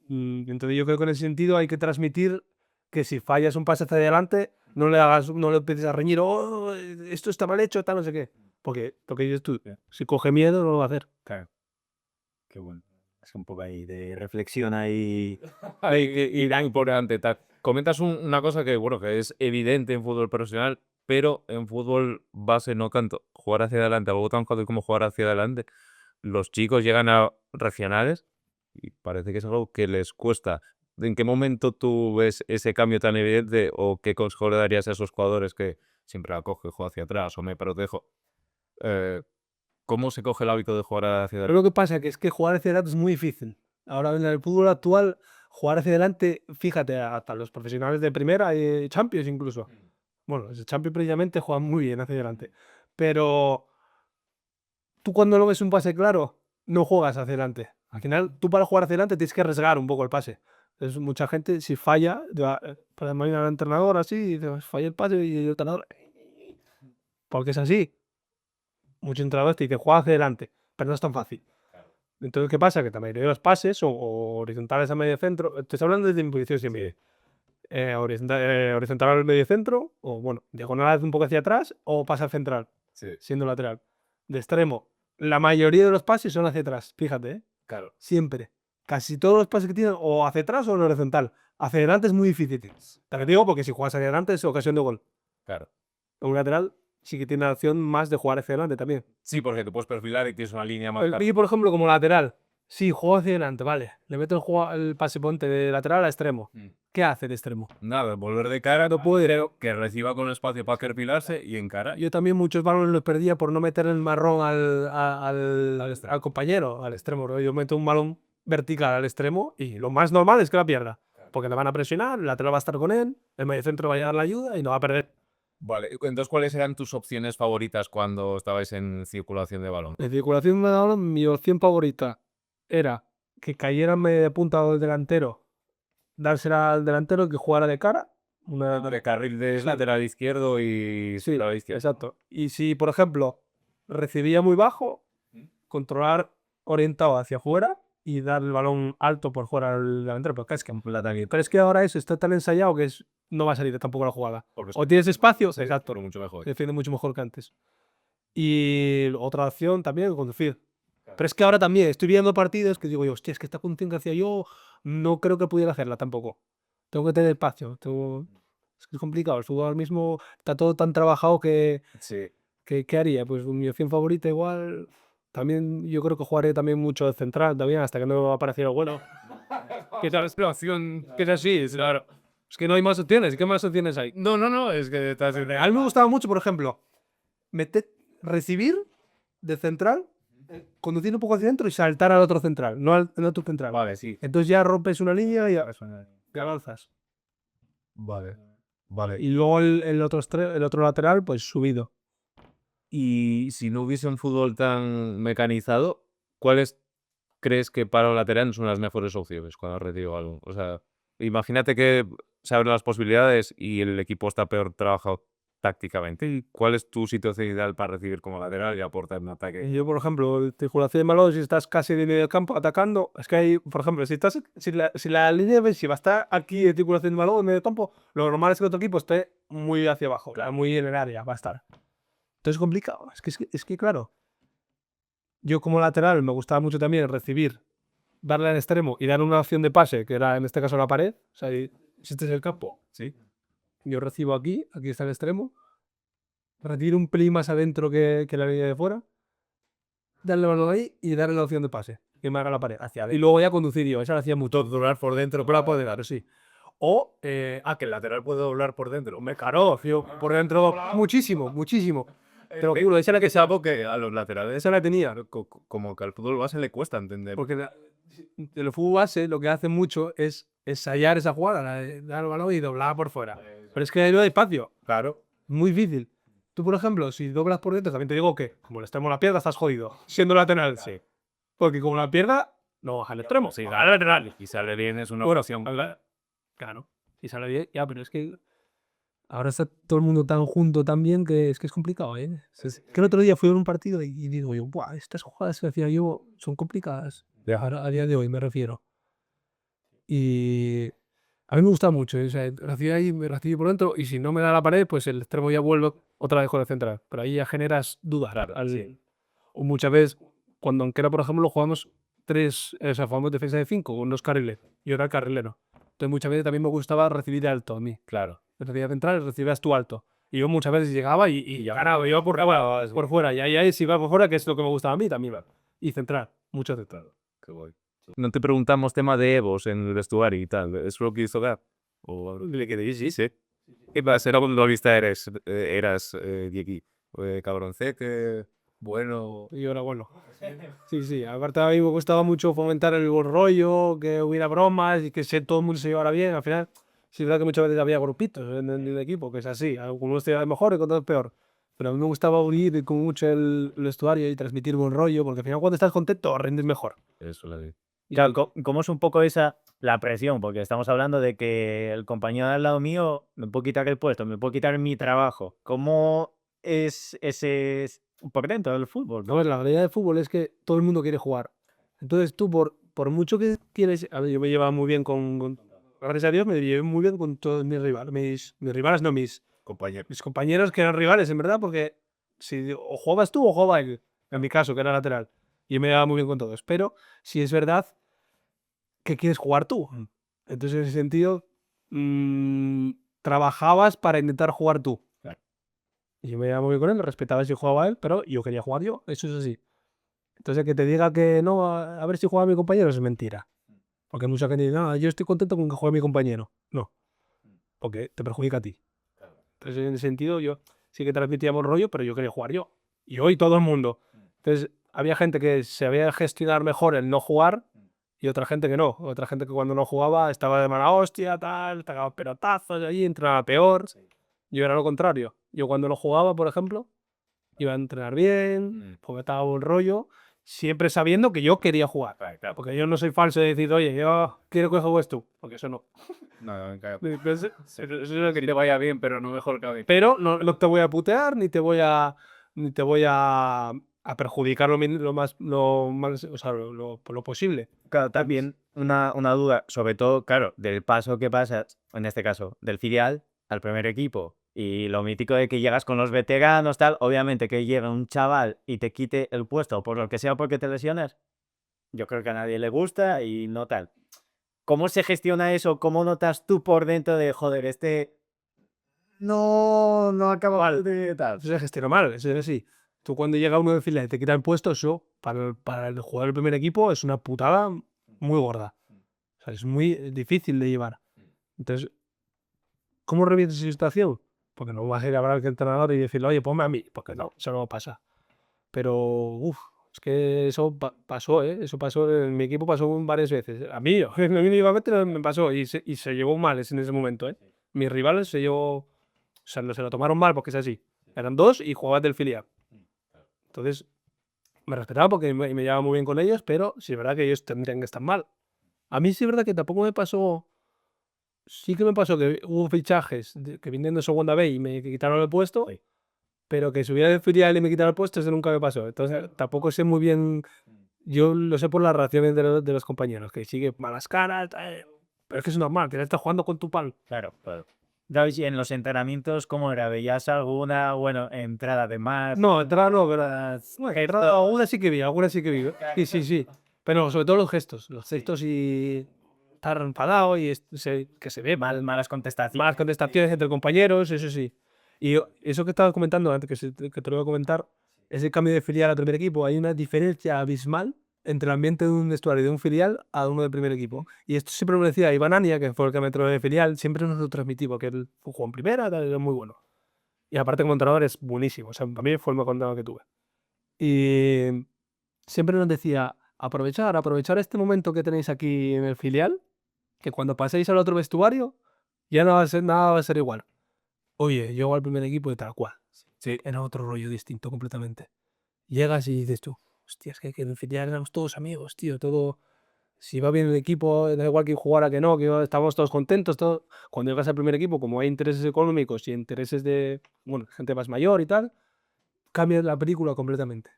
S1: Entonces yo creo que en ese sentido hay que transmitir que si fallas un pase hacia adelante, no le empieces a reñir, oh, esto está mal hecho, tal, no sé qué. Porque lo que dices tú, si coge miedo, no lo va a hacer.
S3: Claro. Qué bueno. Es un poco ahí de reflexión ahí.
S2: Y tan importante, tal. Comentas una cosa que, bueno, que es evidente en fútbol profesional, pero en fútbol base no tanto. Jugar hacia adelante, algo tan fácil como jugar hacia adelante. Los chicos llegan a regionales y parece que es algo que les cuesta. ¿En qué momento tú ves ese cambio tan evidente o qué consejo le darías a esos jugadores que siempre la coge, juego hacia atrás o me protejo? ¿Cómo se coge el hábito de jugar hacia
S1: Pero
S2: adelante?
S1: lo que pasa es que jugar hacia adelante es muy difícil. Ahora en el fútbol actual, jugar hacia adelante, fíjate, hasta los profesionales de primera y Champions incluso. Bueno, los Champions precisamente juegan muy bien hacia adelante. Pero tú cuando no ves un pase claro, no juegas hacia adelante. Al final, tú para jugar hacia adelante tienes que arriesgar un poco el pase. Entonces, mucha gente, si falla, para imaginar al entrenador así, y dice, falla el pase y el entrenador... Porque es así. Muchos entrenadores te dicen, juega hacia adelante, pero no es tan fácil. Entonces, ¿qué pasa? Que la mayoría de los pases, o horizontales a medio centro, te estoy hablando desde mi posición siempre. Horizontal al medio centro, o bueno, diagonal un poco hacia atrás, o pasa al central, siendo lateral. De extremo, la mayoría de los pases son hacia atrás, fíjate, ¿eh?
S2: Claro.
S1: Siempre. Casi todos los pases que tienen, o hacia atrás o en horizontal. Hacia adelante es muy difícil. Te digo porque si juegas hacia adelante es ocasión de gol.
S2: Claro.
S1: Un lateral sí que tiene la opción más de jugar hacia adelante también.
S2: Sí, porque te puedes perfilar y tienes una línea más clara.
S1: Y por ejemplo, como lateral, sí, juego hacia adelante, vale. Le meto el pase ponte de lateral a extremo. ¿Qué hace el extremo?
S2: Nada, volver de cara, no puedo ir, que reciba con espacio para perfilarse y en cara.
S1: Yo también muchos balones los perdía por no meter el marrón al compañero, al extremo. Yo meto un balón vertical al extremo y lo más normal es que la pierda. Porque le van a presionar, el lateral va a estar con él, el mediocentro va a llegar la ayuda y no va a perder.
S2: Vale, entonces, ¿cuáles eran tus opciones favoritas cuando estabais en circulación de balón?
S1: En circulación de balón, mi opción favorita era que cayera en media punta del delantero, dársela al delantero que jugara de cara.
S2: De carril de lateral izquierdo y
S1: Sí,
S2: lateral izquierdo.
S1: exacto. Y si, por ejemplo, recibía muy bajo, controlar orientado hacia afuera y dar el balón alto por fuera al delantero. Pero es que ahora eso está tan ensayado que no va a salir tampoco la jugada. O tienes espacio, exacto.
S2: Pero mucho mejor.
S1: Se defiende mucho mejor que antes. Y otra opción también, conducir. Pero es que ahora también estoy viendo partidos que digo yo, hostia, es que esta función que hacía yo no creo que pudiera hacerla tampoco. Tengo que tener espacio. Es que es complicado. El fútbol ahora mismo está todo tan trabajado que
S2: Sí.
S1: ¿qué haría? Pues mi opción favorita igual. También yo creo que jugaré también mucho de central también hasta que no apareciera el bueno. ¿Qué tal es la opción? Que es así, claro. Es que no hay más opciones. ¿Qué más opciones hay?
S2: No, es que estás en
S1: A mí me gustaba mucho, por ejemplo, recibir de central, conducir un poco hacia adentro y saltar al otro central, no al otro central.
S2: Vale, sí.
S1: Entonces ya rompes una línea y ya avanzas.
S2: Vale. Vale.
S1: Y luego el otro lateral, pues subido.
S2: Y si no hubiese un fútbol tan mecanizado, ¿cuáles crees que para un lateral son las mejores opciones cuando recibo algo? O sea, imagínate que se abren las posibilidades y el equipo está peor trabajado tácticamente. ¿Y cuál es tu situación ideal para recibir como lateral y aportar un ataque?
S1: Yo, por ejemplo, circulación de balón, si estás casi de medio campo atacando, es que hay, por ejemplo, si la línea defensiva está aquí de circulación de balón en medio campo, lo normal es que otro equipo esté muy hacia abajo, muy en el área, va a estar. Entonces es complicado. Es que, claro, yo como lateral me gustaba mucho también recibir, darle al extremo y dar una opción de pase, que era en este caso la pared. O sea, si este es el campo,
S2: Sí.
S1: yo recibo aquí está el extremo, retiro un pelín más adentro que la línea de fuera, darle el balón ahí y darle la opción de pase, que me haga la pared. Y luego ya conducir yo, esa la hacía mucho.
S2: Doblar por dentro.
S1: Pero la puede dar, sí. O, que el lateral puede doblar por dentro. Me caro, yo por dentro muchísimo, muchísimo. Te lo juro, esa era la que
S2: Es algo que a los laterales,
S1: esa la tenía.
S2: como que al fútbol base le cuesta entender.
S1: Porque el fútbol base lo que hace mucho es ensayar esa jugada, la de dar el balón y doblar por fuera. Pero es que ahí no hay espacio.
S2: Claro.
S1: Muy difícil. Tú, por ejemplo, si doblas por dentro, también te digo que, como el extremo de la pierna, estás jodido. Siendo lateral, sí. Porque como la pierna, no baja el extremo.
S2: Sí,
S1: baja el lateral.
S2: Y sale bien es una
S1: Bueno,
S2: opción.
S1: claro. Si sale bien, ya, pero es que ahora está todo el mundo tan junto también que es complicado, ¿eh? Que el otro día fui a un partido y digo yo, ¡buah! Estas jugadas que hacía yo son complicadas. Ahora, a día de hoy me refiero. Y a mí me gusta mucho. O sea, recibí ahí, me recibí por dentro y si no me da la pared, pues el extremo ya vuelve otra vez con el central. Pero ahí ya generas dudas. O muchas veces, cuando en Quera, por ejemplo, jugamos jugamos defensa de 5 con 2 carriles. Yo era el carrilero. Entonces muchas veces también me gustaba recibir alto a mí.
S2: Claro.
S1: Recibías central y recibías tú alto. Y yo muchas veces llegaba y ganaba. Yo por fuera. Y ahí si iba por fuera, que es lo que me gustaba a mí también. Y central. Mucho central.
S2: Qué guay. No te preguntamos tema de egos en el vestuario y tal. ¿Es lo que hizo Gap? O le que dices, sí. ¿Qué pasa? Era cuando vista eras Diegui. Cabroncete, bueno.
S1: Y yo era bueno. Sí. Aparte a mí me gustaba mucho fomentar el buen rollo, que hubiera bromas y que todo el mundo se llevara bien. Al final, sí es verdad que muchas veces había grupitos en el equipo, que es así. Algunos te mejor y con otros peor. Pero a mí me gustaba unir con mucho el vestuario y transmitir buen rollo, porque al final cuando estás contento rendes mejor.
S2: Eso la vi.
S3: Claro, ¿cómo es un poco la presión? Porque estamos hablando de que el compañero de al lado mío me puede quitar el puesto, me puede quitar mi trabajo. ¿Cómo es ese por dentro del fútbol?
S1: No, la realidad del fútbol es que todo el mundo quiere jugar. Entonces tú, por mucho que quieres... A ver, yo me llevaba muy bien gracias a Dios, me llevé muy bien con todos mis rivales. Mis rivales, no,
S2: Compañero.
S1: mis compañeros que eran rivales, en verdad, porque si o jugabas tú o jugaba él, en mi caso, que era lateral. Y yo me llevaba muy bien con todos. Pero si es verdad que quieres jugar tú. Entonces, en ese sentido, trabajabas para intentar jugar tú.
S2: Claro.
S1: Y yo me llevaba muy bien con él, respetaba si jugaba él, pero yo quería jugar yo, eso es así. Entonces, que te diga que no, a ver si juega mi compañero, es mentira. Porque mucha gente dice, no, yo estoy contento con que juegue mi compañero. No, porque te perjudica a ti. Entonces, en ese sentido, yo sí que transmitíamos rollo, pero yo quería jugar yo. Y hoy todo el mundo. Entonces, había gente que sabía gestionar mejor el no jugar y otra gente que no. Otra gente que cuando no jugaba estaba de mala hostia, tal, te cagaba pelotazos allí, entrenaba peor. Yo era lo contrario. Yo cuando no jugaba, por ejemplo, iba a entrenar bien, fomentaba buen rollo, siempre sabiendo que yo quería jugar.
S2: Claro.
S1: Porque yo no soy falso de decir, oye, yo quiero que juegues tú. Porque eso no.
S2: No,
S1: Eso es lo que
S2: te vaya bien, pero no mejor que a mí.
S1: pero no te voy a putear ni te voy a perjudicar lo más, o sea, lo posible.
S3: Claro, también una duda, sobre todo, claro, del paso que pasas, en este caso, del filial al primer equipo. Y lo mítico de que llegas con los veteranos, tal, obviamente que llegue un chaval y te quite el puesto por lo que sea porque te lesiones, yo creo que a nadie le gusta y no tal. ¿Cómo se gestiona eso? ¿Cómo notas tú por dentro de, joder, no acaba de tal?
S1: Eso se gestiona mal, eso es así. Tú cuando llega uno de fila y te quita el puesto, eso para el jugador del primer equipo es una putada muy gorda. O sea, es muy difícil de llevar. Entonces, ¿cómo revientes esa situación? Porque no vas a ir a hablar al entrenador y decirle, oye, ponme a mí, porque no, eso no pasa. Pero, uff, es que eso pasó, ¿eh? Eso pasó en mi equipo, pasó varias veces. A mí, mínimamente me pasó y se llevó mal en ese momento, ¿eh? Mis rivales se llevó, o sea, se lo tomaron mal porque es así. Eran dos y jugaban del filial. Entonces, me respetaba porque me llevaba muy bien con ellos, pero sí es verdad que ellos tendrían que estar mal. A mí sí es verdad que tampoco me pasó. Sí que me pasó que hubo fichajes que vinieron de segunda B y me quitaron el puesto, pero que subiera de filial y me quitaron el puesto, eso nunca me pasó. Entonces, tampoco sé muy bien. Yo lo sé por las reacciones de los compañeros, que sigue malas caras, pero es que es normal, que estás jugando con tu pal.
S3: Claro, claro. David, y en los entrenamientos, ¿cómo era? ¿Veías alguna, bueno, entrada de más?
S1: No, entrar no, pero alguna sí que vi, alguna sí que vi. Sí, sí, sí. Pero sobre todo los gestos y estar enfadado y que se ve mal.
S3: Malas contestaciones.
S1: Más contestaciones entre compañeros, eso sí. Y eso que estaba comentando antes, que te lo voy a comentar, es el cambio de filial al primer equipo. Hay una diferencia abismal entre el ambiente de un vestuario de un filial a uno del primer equipo. Y esto siempre me lo decía Iván Ania, que fue el que me entró de filial, siempre nos lo transmití, porque él jugó en primera, tal, era muy bueno. Y aparte como entrenador es buenísimo, o sea, para mí fue el mejor entrenador que tuve. Y siempre nos decía, aprovechar este momento que tenéis aquí en el filial, que cuando paséis al otro vestuario, ya no va a ser, nada va a ser igual. Oye, llego al primer equipo y tal cual. Sí, era otro rollo distinto completamente. Llegas y dices tú, hostia, es que en el filial éramos todos amigos, tío, todo. Si va bien el equipo, da igual que jugara que no, estábamos todos contentos. Todo. Cuando llegas al primer equipo, como hay intereses económicos y intereses de, bueno, gente más mayor y tal, cambia la película completamente.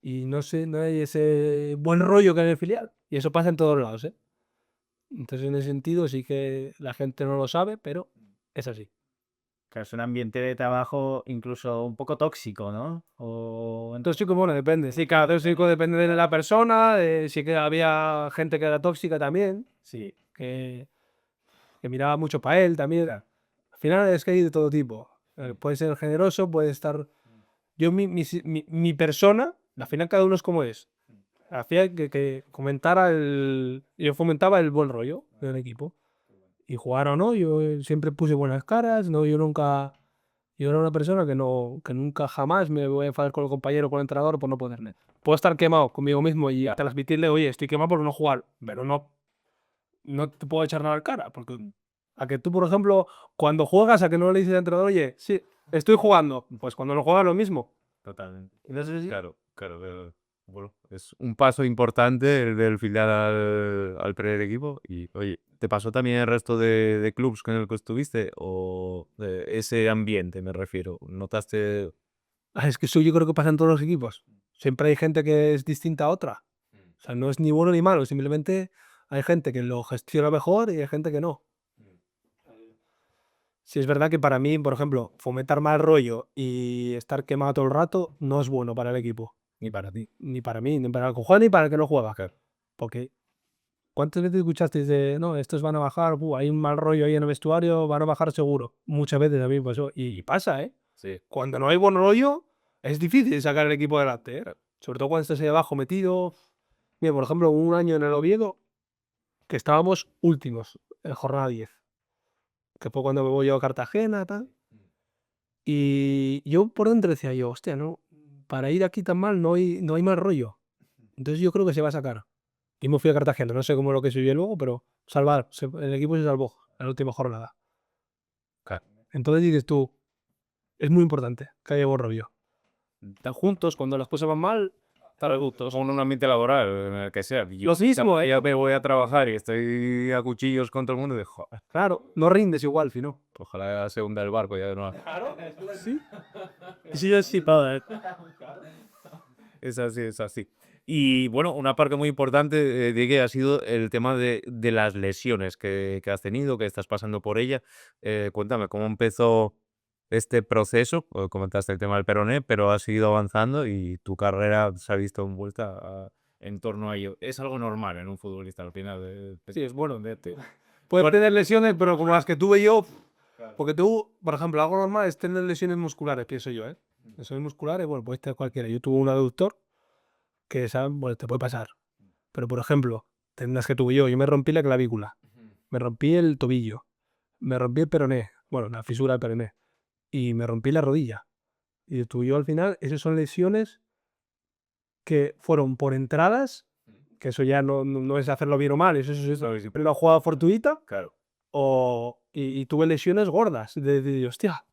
S1: Y no sé, no hay ese buen rollo que hay en el filial. Y eso pasa en todos lados, ¿eh? Entonces, en ese sentido, sí que la gente no lo sabe, pero es así.
S3: Que es un ambiente de trabajo incluso un poco tóxico, ¿no? O
S1: Entonces, chico, bueno, depende. Sí, cada tóxico depende de la persona. Sí que había gente que era tóxica también. Sí, que miraba mucho para él también. Al final es que hay de todo tipo. Puede ser generoso, puede estar. Yo, mi persona, al final cada uno es como es. Hacía que comentara yo fomentaba el buen rollo del equipo. Y jugar o no, yo siempre puse buenas caras, no, yo era una persona que nunca jamás me voy a enfadar con el compañero o con el entrenador por no poderle. Puedo estar quemado conmigo mismo y transmitirle, oye, estoy quemado por no jugar, pero no te puedo echar nada al cara, porque a que tú, por ejemplo, cuando juegas, a que no le dices al entrenador, oye, sí, estoy jugando, pues cuando no juegas lo mismo.
S2: Totalmente.
S1: Entonces, sí.
S2: Claro, claro. Bueno, es un paso importante el del filial al primer equipo. Y, oye, ¿te pasó también el resto de clubs con el que estuviste? ¿O ese ambiente, me refiero? ¿Notaste...?
S1: Es que eso yo creo que pasa en todos los equipos. Siempre hay gente que es distinta a otra. O sea, no es ni bueno ni malo, simplemente hay gente que lo gestiona mejor y hay gente que no. Sí, es verdad que para mí, por ejemplo, fomentar mal rollo y estar quemado todo el rato no es bueno para el equipo.
S2: Ni para ti.
S1: Ni para mí, ni para el que juega, ni para el que no juega. Porque, ¿cuántas veces escuchasteis de, no, estos van a bajar, hay un mal rollo ahí en el vestuario, van a bajar seguro? Muchas veces a mí me pasó. Y pasa, ¿eh?
S2: Sí.
S1: Cuando no hay buen rollo, es difícil sacar el equipo adelante, ¿eh? Sobre todo cuando estás ahí abajo metido. Mira, por ejemplo, un año en el Oviedo que estábamos últimos en jornada 10, que fue cuando me voy yo a Cartagena, tal. Y yo por dentro decía yo, hostia, no, para ir aquí tan mal no hay mal rollo. Entonces yo creo que se va a sacar. Y me fui a Cartagena, no sé cómo lo que subió luego, pero el equipo se salvó en la última jornada.
S2: Claro.
S1: Entonces dices tú, es muy importante que haya buen rollo. Están juntos, cuando las cosas van mal, están juntos.
S2: Con un ambiente laboral, en el que sea. Yo,
S1: Lo mismo,
S2: ya me voy a trabajar y estoy a cuchillos con todo el mundo y digo, "Joder,
S1: Claro, no rindes igual, si no.
S2: ojalá se hunda el barco ya de nuevo".
S1: Sí. Sí, yo sí, padre.
S2: Es así, es así. Y bueno, una parte muy importante, Diego, ha sido el tema de las lesiones que has tenido, que estás pasando por ella. Cuéntame, ¿cómo empezó este proceso? Comentaste el tema del peroné, pero has seguido avanzando y tu carrera se ha visto envuelta en torno a ello. Es algo normal en un futbolista al final.
S1: Sí, es bueno. Puedes tener lesiones, pero como las que tuve yo. Porque tú, por ejemplo, algo normal es tener lesiones musculares, pienso yo, ¿eh? Lesiones musculares, bueno, puede tener cualquiera. Yo tuve un aductor que, ¿sabes? Bueno, te puede pasar. Pero, por ejemplo, las que tuve yo me rompí la clavícula, me rompí el tobillo, me rompí el peroné, bueno, la fisura del peroné, y me rompí la rodilla. Y tú y yo al final, esas son lesiones que fueron por entradas, que eso ya no es hacerlo bien o mal, eso es una jugada fortuita,
S2: Claro.
S1: y tuve lesiones gordas, de hostia.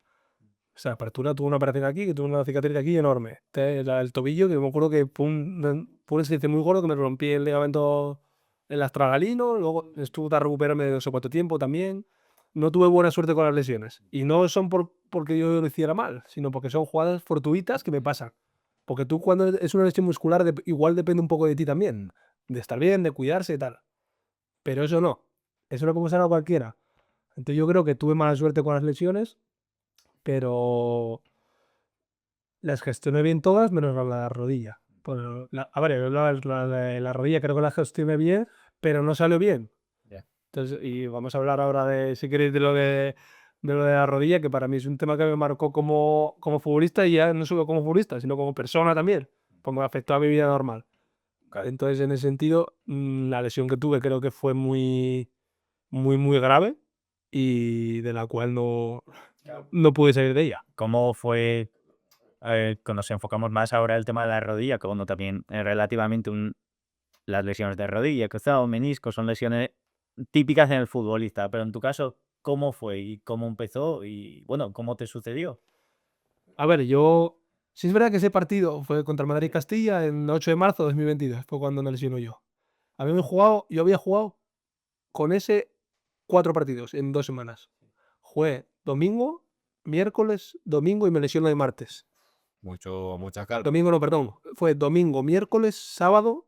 S1: O sea, apertura, tuve una operación aquí, que tuve una cicatriz aquí enorme. El tobillo, que me acuerdo que fue un esguince muy gordo, que me rompí el ligamento el astragalino, luego estuve a recuperarme de no sé cuánto tiempo también. No tuve buena suerte con las lesiones. Y no son porque yo lo hiciera mal, sino porque son jugadas fortuitas que me pasan. Porque tú cuando es una lesión muscular, igual depende un poco de ti también. De estar bien, de cuidarse y tal. Pero eso no. Eso no puede pasar a cualquiera. Entonces yo creo que tuve mala suerte con las lesiones, pero las gestioné bien todas, menos la de la rodilla. A ver, la rodilla creo que la gestioné bien, pero no salió bien.
S2: Ya.
S1: Entonces, y vamos a hablar ahora de, si queréis, de lo de la rodilla, que para mí es un tema que me marcó como futbolista, y ya no solo como futbolista, sino como persona también, porque me afectó a mi vida normal. Entonces, en ese sentido, la lesión que tuve creo que fue muy, muy, muy grave y de la cual no pude salir de ella.
S3: ¿Cómo fue, cuando nos enfocamos más ahora en el tema de la rodilla, que bueno, también relativamente las lesiones de rodilla, cruzado, menisco, son lesiones típicas en el futbolista, pero en tu caso, ¿cómo fue y cómo empezó y bueno, cómo te sucedió?
S1: A ver, sí es verdad que ese partido fue contra el Madrid-Castilla en 8 de marzo de 2022, fue cuando me lesionó yo. Yo había jugado con ese 4 partidos en 2 semanas. Jugué domingo, miércoles, domingo y me lesiono el martes.
S2: Mucha calma.
S1: Domingo no, perdón. Fue domingo, miércoles, sábado,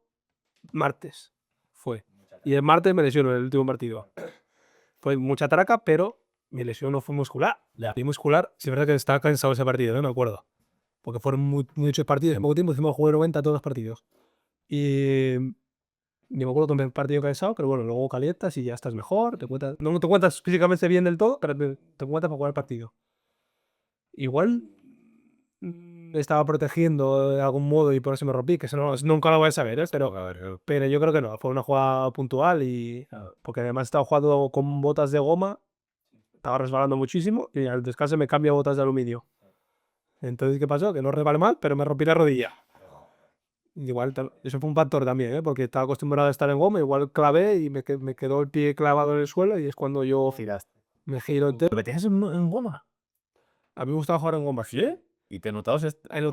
S1: martes. Fue. Y el martes me lesionó en el último partido. Fue mucha traca, pero mi lesión no fue muscular. La muscular, sí es verdad que estaba cansado ese partido, ¿no? Me acuerdo. Porque fueron muchos partidos en poco tiempo. Encima jugué 90 todos los partidos. Y ni me acuerdo tomé partido cansado, pero bueno, luego calientas y ya estás mejor. No te encuentras físicamente bien del todo, pero te encuentras para jugar el partido. Igual estaba protegiendo de algún modo y por eso me rompí, que eso nunca lo voy a saber, ¿eh? Pero yo creo que no, fue una jugada puntual porque además estaba jugando con botas de goma, estaba resbalando muchísimo y al descanso me cambio a botas de aluminio. Entonces, ¿qué pasó? Que no resbalé mal, pero me rompí la rodilla. Igual, eso fue un factor también, ¿eh? Porque estaba acostumbrado a estar en goma, igual clavé y me quedó el pie clavado en el suelo y es cuando yo me giro entero.
S3: ¿Lo metías en goma?
S1: A mí me gustaba jugar en goma.
S2: ¿Sí? ¿Y te notabas
S1: En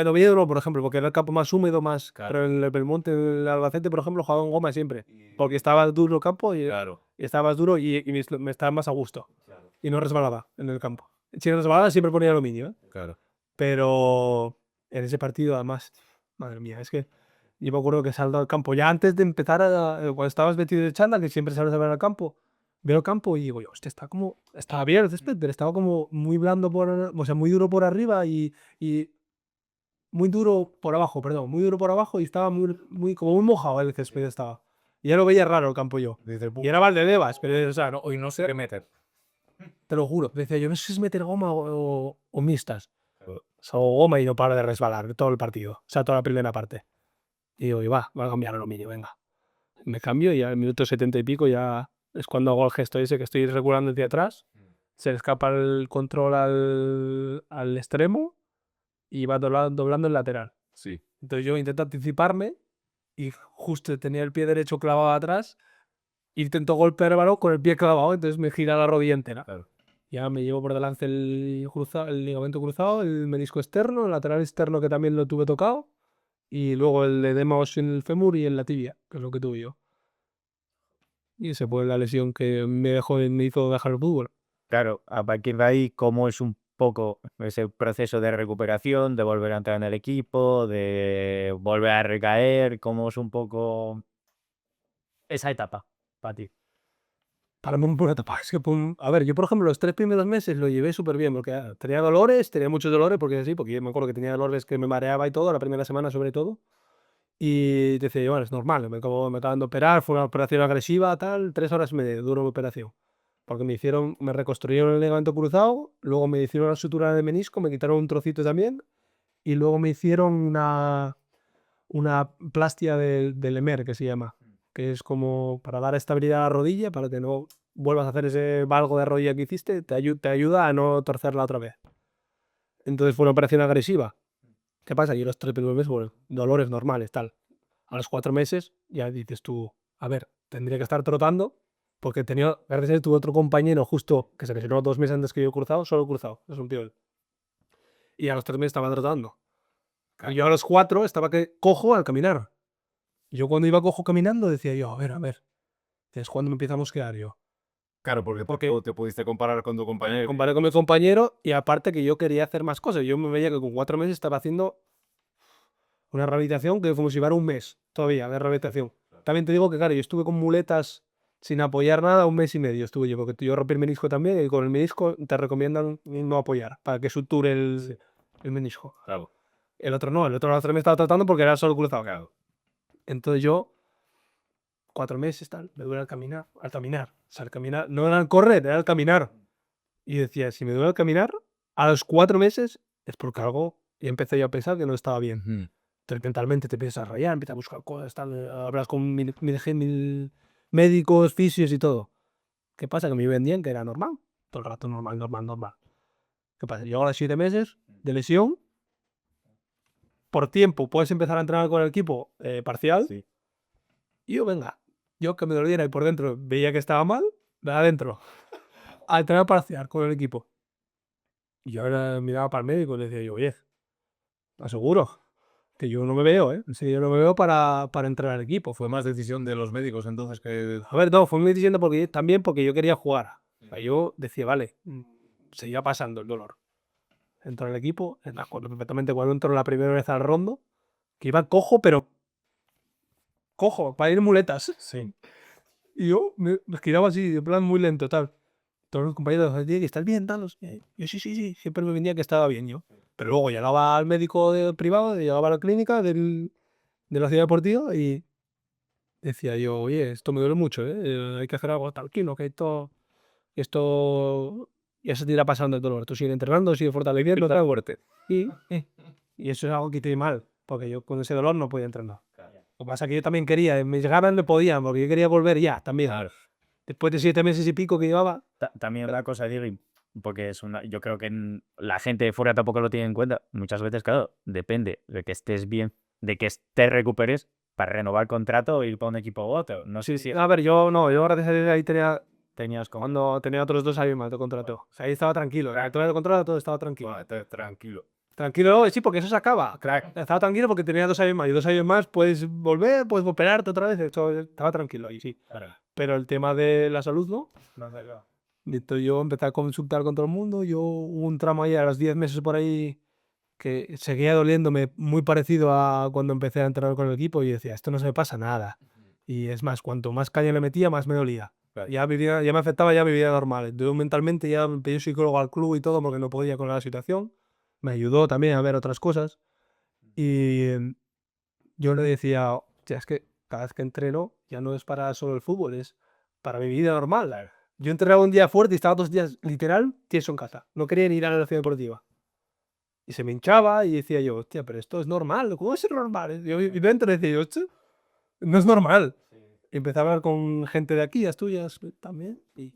S1: Oviedo no, por ejemplo, porque era el campo más húmedo, más.
S2: Claro.
S1: Pero en el Belmonte, en el Albacete, por ejemplo, jugaba en goma siempre. Porque estaba duro el campo y
S2: Claro.
S1: estaba más duro y me estaba más a gusto. Y no resbalaba en el campo. Si resbalaba, siempre ponía aluminio, ¿eh?
S2: Claro.
S1: Pero en ese partido, además, madre mía, es que yo me acuerdo que salgo al campo ya antes de empezar, cuando estabas vestido de chándal, que siempre sales a ver al campo, veo el campo y digo, hostia, estaba bien el césped, pero estaba como muy blando o sea, muy duro por arriba y muy duro por abajo, perdón, muy duro por abajo y estaba como muy mojado el césped estaba. Y ya lo veía raro el campo yo. Y era Valdebebas, pero o sea, hoy no sé qué meter. Te lo juro. Decía yo, no sé si es meter goma o mixtas. O goma y no para de resbalar todo el partido. O sea, toda la primera parte. Y digo, va a cambiar el aluminio, venga. Me cambio y al minuto 70 y pico ya es cuando hago el gesto ese que estoy regulando hacia atrás. Se le escapa el control al extremo y va doblando el lateral.
S2: Sí.
S1: Entonces yo intento anticiparme y justo tenía el pie derecho clavado atrás. Intento golpear el balón con el pie clavado, entonces me gira la rodilla entera.
S2: Claro.
S1: Ya me llevo por delante el ligamento cruzado, el menisco externo, el lateral externo que también lo tuve tocado, y luego el edema óseo en el fémur y en la tibia, que es lo que tuve yo. Y esa fue la lesión que me hizo dejar el fútbol.
S3: Claro, a partir de ahí, ¿cómo es un poco ese proceso de recuperación, de volver a entrar en el equipo, de volver a recaer? ¿Cómo es un poco esa etapa para ti?
S1: Para mí una etapa. Es que, a ver, yo por ejemplo los 3 primeros meses lo llevé súper bien porque tenía dolores, tenía muchos dolores porque sí, porque yo me acuerdo que tenía dolores que me mareaba y todo, la primera semana sobre todo. Y decía yo, bueno, es normal, me acaban de operar, fue una operación agresiva, tal, 3 horas me duró la operación. Porque me reconstruyeron el ligamento cruzado, luego me hicieron la sutura de menisco, me quitaron un trocito también, y luego me hicieron una plastia del Emer, que se llama, que es como para dar estabilidad a la rodilla, para que no vuelvas a hacer ese valgo de rodilla que hiciste, te ayuda a no torcerla otra vez. Entonces fue una operación agresiva. ¿Qué pasa? Yo los 3 primeros meses, bueno, dolores normales, tal. A los 4 meses ya dices tú, a ver, tendría que estar trotando, porque gracias a él tuve otro compañero justo que se lesionó 2 meses antes que yo cruzado, solo cruzado, es un tío él. Y a los 3 meses estaba trotando. Yo a los 4 estaba que cojo al caminar. Yo cuando iba cojo caminando decía yo, a ver, es cuando me empieza a mosquear yo.
S2: Claro, porque te pudiste comparar con tu compañero.
S1: Comparé con mi compañero y aparte que yo quería hacer más cosas. Yo me veía que con 4 meses estaba haciendo una rehabilitación que como si llevara un mes todavía de rehabilitación. También te digo que, claro, yo estuve con muletas sin apoyar nada 1 mes y medio estuve yo, porque yo rompí el menisco también y con el menisco te recomiendan no apoyar para que suture el menisco.
S2: Claro.
S1: El otro no, el otro me estaba tratando porque era solo cruzado. Claro. Entonces yo, 4 meses, tal, me duele al caminar. O sea, al caminar, no era al correr, era al caminar. Y decía, si me duele al caminar, a los 4 meses es porque algo, y empecé yo a pensar que no estaba bien. Entonces mentalmente te empiezas a rayar, empiezas a buscar cosas, tal, hablas con mil médicos, fisios y todo. ¿Qué pasa? Que me vendían que era normal. Todo el rato normal. ¿Qué pasa? Llego a los 7 meses de lesión. Por tiempo puedes empezar a entrenar con el equipo parcial.
S2: Sí.
S1: Y yo que me doliera y por dentro veía que estaba mal, de adentro, a entrenar parcial con el equipo. Y yo ahora miraba para el médico y le decía yo, oye, aseguro que yo no me veo, ¿eh? Si yo no me veo para entrenar al equipo.
S2: Fue más decisión de los médicos entonces que...
S1: A ver, no, fue muy diciendo también porque yo quería jugar. O sea, yo decía, vale, se iba pasando el dolor. Entro en el equipo, me acuerdo perfectamente cuando entro la primera vez al rondo, que iba cojo, pero cojo, para ir en muletas.
S2: Sí.
S1: Y yo me giraba así, en plan muy lento, tal. Todos los compañeros decían que estás bien, tal. Yo sí, siempre me venía que estaba bien yo. Pero luego llegaba al médico privado, llegaba a la clínica de la ciudad deportiva y decía yo, oye, esto me duele mucho, hay que hacer algo tranquilo, que esto ya se te irá pasando el dolor. Tú sigues entrenando, sigues fortaleciendo, tal, fuerte. Y eso es algo que te mal, porque yo con ese dolor no podía entrenar. Lo que pasa es que yo también quería, me llegaban no podían, porque yo quería volver ya, también.
S2: Claro.
S1: Después de 7 meses y pico que llevaba.
S3: También una cosa, Diego, porque yo creo que la gente de fuera tampoco lo tiene en cuenta. Muchas veces, claro, depende de que estés bien, de que te recuperes para renovar contrato o ir para un equipo u otro. No sé si
S1: A ver, yo gracias a Dios ahí
S3: tenías como...
S1: cuando tenía otros 2 años más de contrato. O sea, ahí estaba tranquilo. Todo el contrato todo estaba tranquilo.
S2: Bueno, tranquilo.
S1: Tranquilo, sí, porque eso se acaba. Crack. Estaba tranquilo porque tenía 2 años más. Y 2 años más puedes volver, puedes operarte otra vez. Estaba tranquilo ahí, sí.
S2: Claro.
S1: Pero el tema de la salud, ¿no?
S2: No sé, claro.
S1: Y entonces yo empecé a consultar con todo el mundo. Hubo un tramo ahí a los 10 meses por ahí que seguía doliéndome muy parecido a cuando empecé a entrenar con el equipo y decía, esto no se me pasa nada. Y es más, cuanto más caña le metía, más me dolía.
S2: Claro.
S1: Ya me afectaba ya mi vida normal. Yo mentalmente ya me pedí psicólogo al club y todo porque no podía con la situación. Me ayudó también a ver otras cosas. Y yo le decía, "Hostia, es que cada vez que entreno ya no es para solo el fútbol, es para mi vida normal. Yo entrenaba un día fuerte y estaba 2 días literal tieso en casa. No quería ni ir a la ciudad deportiva. Y se me hinchaba y decía yo, hostia, pero esto es normal. ¿Cómo es normal? Y dentro decía yo, "Hostia, no es normal". Y empecé a hablar con gente de aquí, Asturias también. Y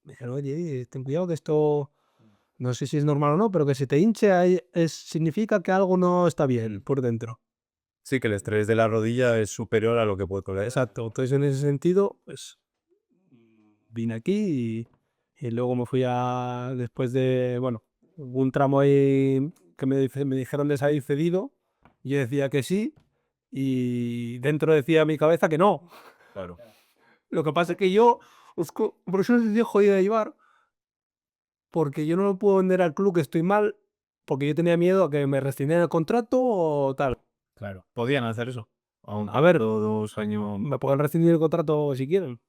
S1: me dijeron, oye, ten cuidado que esto, no sé si es normal o no, pero que se te hinche significa que algo no está bien por dentro.
S2: Sí, que el estrés de la rodilla es superior a lo que puede coger.
S1: Exacto. Entonces, en ese sentido, pues vine aquí y luego me fui después de, bueno, un tramo ahí que me dijeron de salir cedido. Yo decía que sí y dentro decía mi cabeza que no.
S2: Claro.
S1: Lo que pasa es que yo, por eso es jodido de llevar, porque yo no lo puedo vender al club que estoy mal, porque yo tenía miedo a que me rescindieran el contrato o tal.
S2: Claro. Podían hacer eso.
S1: A ver,
S2: 2 años.
S1: me pueden rescindir el contrato si quieren.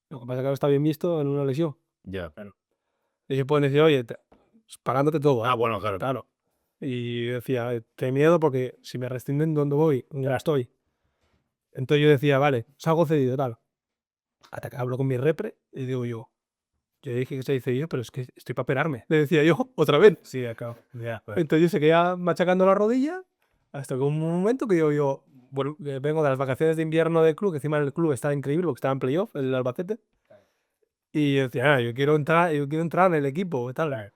S1: Lo que pasa es que ahora está bien visto en una lesión.
S2: Ya, claro.
S1: Ellos pueden decir, oye, pagándote todo.
S2: Bueno, claro.
S1: Claro. Y decía, tengo miedo porque si me rescinden, ¿dónde voy? Ya estoy. Entonces yo decía, vale, salgo cedido, tal. Hasta que hablo con mi repre y digo yo dije que se dice yo, pero es que estoy para operarme. Le decía yo, otra vez.
S2: Sí, acá. Ya.
S1: Entonces yo se quedaba machacando la rodilla hasta que un momento que bueno, vengo de las vacaciones de invierno del club, que encima el club estaba increíble porque estaba en playoff, el Albacete. Y yo decía, yo quiero entrar en el equipo y tal.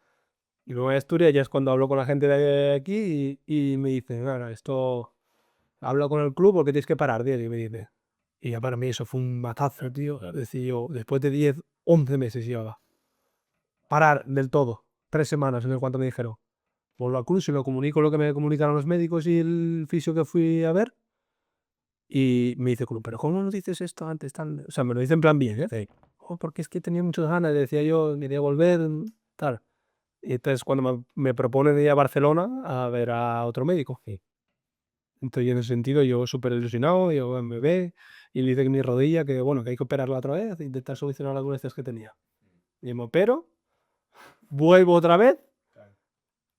S1: Y luego en Asturias ya es cuando hablo con la gente de aquí y me dicen, esto, habla con el club porque tienes que parar, tío. Y me dice, y ya para mí eso fue un matazo, tío. Decía yo, después de 10, 11 meses llevaba. Parar del todo. 3 semanas en el cuanto me dijeron. Vuelvo al club, se lo comunico lo que me comunicaron los médicos y el fisio que fui a ver. Y me dice, club, pero ¿cómo no dices esto antes? O sea, me lo dicen en plan bien, ¿eh?
S2: Sí.
S1: Porque es que tenía muchas ganas, decía yo, quería volver, tal. Y entonces cuando me proponen ir a Barcelona a ver a otro médico.
S2: Sí.
S1: Entonces en ese sentido yo súper ilusionado, digo, "Bueno, me ve", y le dice que mi rodilla, que bueno, que hay que operarla otra vez, e intentar solucionar las molestias que tenía. Y me opero, vuelvo otra vez.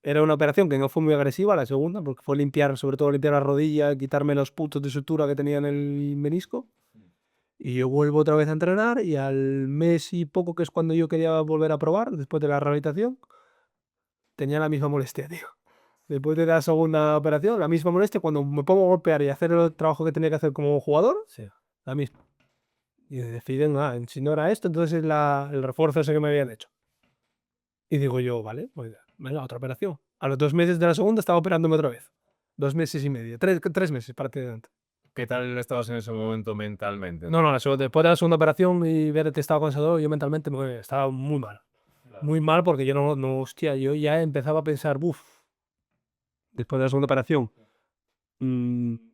S1: Era una operación que no fue muy agresiva, la segunda, porque fue limpiar, sobre todo limpiar la rodilla, quitarme los puntos de sutura que tenía en el menisco. Y yo vuelvo otra vez a entrenar y al mes y poco, que es cuando yo quería volver a probar, después de la rehabilitación, tenía la misma molestia, tío. Después de la segunda operación, la misma molestia, cuando me pongo a golpear y hacer el trabajo que tenía que hacer como jugador,
S3: Sí.
S1: la misma. Y deciden, si no era esto, entonces es el refuerzo ese que me habían hecho. Y digo yo, vale, pues venga, otra operación. A los 2 meses de la segunda estaba operándome otra vez. 2 meses y medio. 3 meses prácticamente.
S2: ¿Qué tal estabas en ese momento mentalmente?
S1: No, después de la segunda operación y ver que estaba cansado, yo mentalmente estaba muy mal. Muy mal porque yo hostia, yo ya empezaba a pensar, después de la segunda operación, en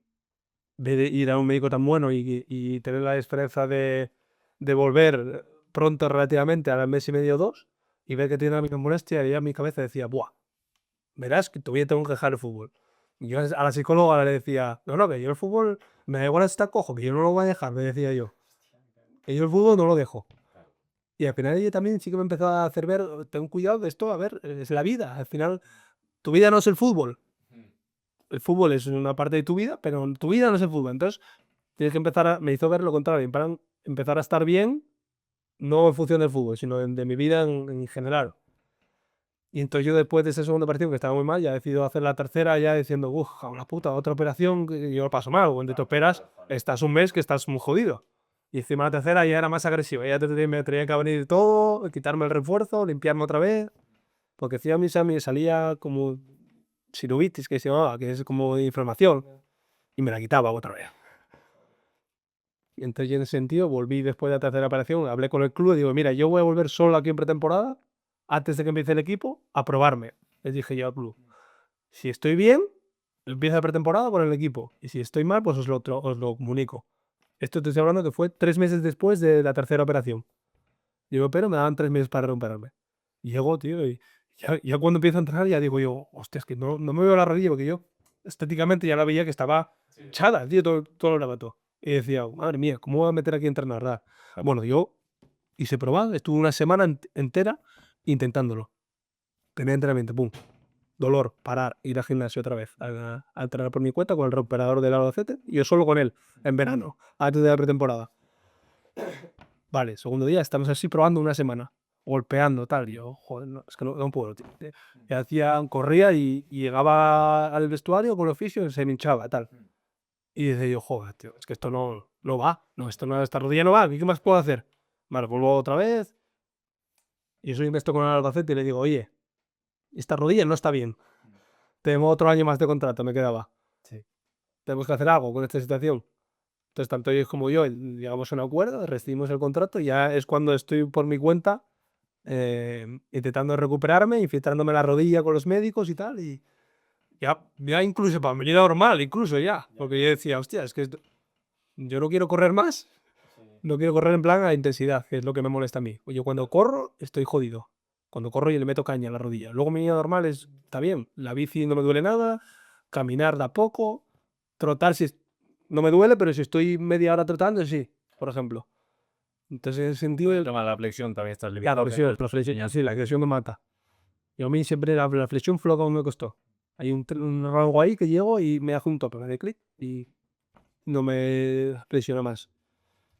S1: vez de ir a un médico tan bueno y tener la esperanza de volver pronto relativamente, al mes y medio o 2, y ver que tiene la misma molestia, y ya mi cabeza decía, verás que todavía tengo que dejar el fútbol. Y yo a la psicóloga le decía, no, que yo el fútbol, me da igual si está cojo, que yo no lo voy a dejar, me decía yo. Que yo el fútbol no lo dejo. Y al final ella también sí que me empezó a hacer ver, ten cuidado de esto, a ver, es la vida. Al final, tu vida no es el fútbol. El fútbol es una parte de tu vida, pero tu vida no es el fútbol. Entonces, tienes que me hizo ver lo contrario, en plan, empezar a estar bien, no en función del fútbol, sino de mi vida en general. Y entonces yo después de esa segunda operación, que estaba muy mal, ya decido hacer la tercera, ya diciendo, la puta, otra operación, que yo lo paso mal. Cuando te operas, estás un mes que estás muy jodido. Y encima la tercera ya era más agresiva, ya me tenía que abrir todo, quitarme el refuerzo, limpiarme otra vez. Porque encima a mí salía como sinusitis, que se llamaba, que es como inflamación, y me la quitaba otra vez. Y entonces en ese sentido volví después de la tercera operación, hablé con el club y digo, mira, yo voy a volver solo aquí en pretemporada, antes de que empiece el equipo, a probarme. Les dije yo al club, si estoy bien, empieza la pretemporada con el equipo, y si estoy mal, pues os lo comunico. Esto te estoy hablando que fue 3 meses después de la tercera operación. Yo pero me daban 3 meses para recuperarme. Y llego, tío, y ya cuando empiezo a entrenar ya digo yo, hostia, es que no me veo la rodilla, porque yo estéticamente ya la veía que estaba hinchada, tío, todo el rato. Y decía, madre mía, ¿cómo voy a meter aquí a entrenar? ¿Verdad? Bueno, yo hice probar, estuve una semana entera intentándolo. Tenía entrenamiento, pum. Dolor, parar, ir al gimnasio otra vez, a entrenar por mi cuenta con el recuperador del Albacete, y yo solo con él, en verano, antes de la pretemporada. Vale, segundo día, estamos así probando una semana, golpeando, tal. Y yo, joder, no, es que no puedo, tío. Y corría y llegaba al vestuario con el oficio y se me hinchaba, tal. Y decía yo, joder, tío, es que esto no va. No, esta rodilla no va. ¿Qué más puedo hacer? Vale, vuelvo otra vez. Y soy esto con el Albacete y le digo, oye, esta rodilla no está bien. Tengo otro año más de contrato, me quedaba.
S3: Sí.
S1: Tenemos que hacer algo con esta situación. Entonces, tanto ellos como yo llegamos a un acuerdo, recibimos el contrato y ya es cuando estoy por mi cuenta intentando recuperarme, infiltrándome la rodilla con los médicos y tal. Y ya incluso para venir normal, incluso ya. Porque yo decía, hostia, es que yo no quiero correr más. No quiero correr en plan a intensidad, que es lo que me molesta a mí. Yo cuando corro estoy jodido. Cuando corro y le meto caña a la rodilla. Luego mi vida normal está bien. La bici no me duele nada, caminar da poco, trotar no me duele, pero si estoy media hora trotando, sí, por ejemplo. Entonces, en ese sentido,
S2: El tema de la flexión también estás
S1: la
S2: limitado.
S1: flexión, sí, la flexión me mata. Y a mí siempre la flexión fue lo que más me costó. Hay un rango ahí que llego y me hace un tope, me hace clic y no me flexiona más.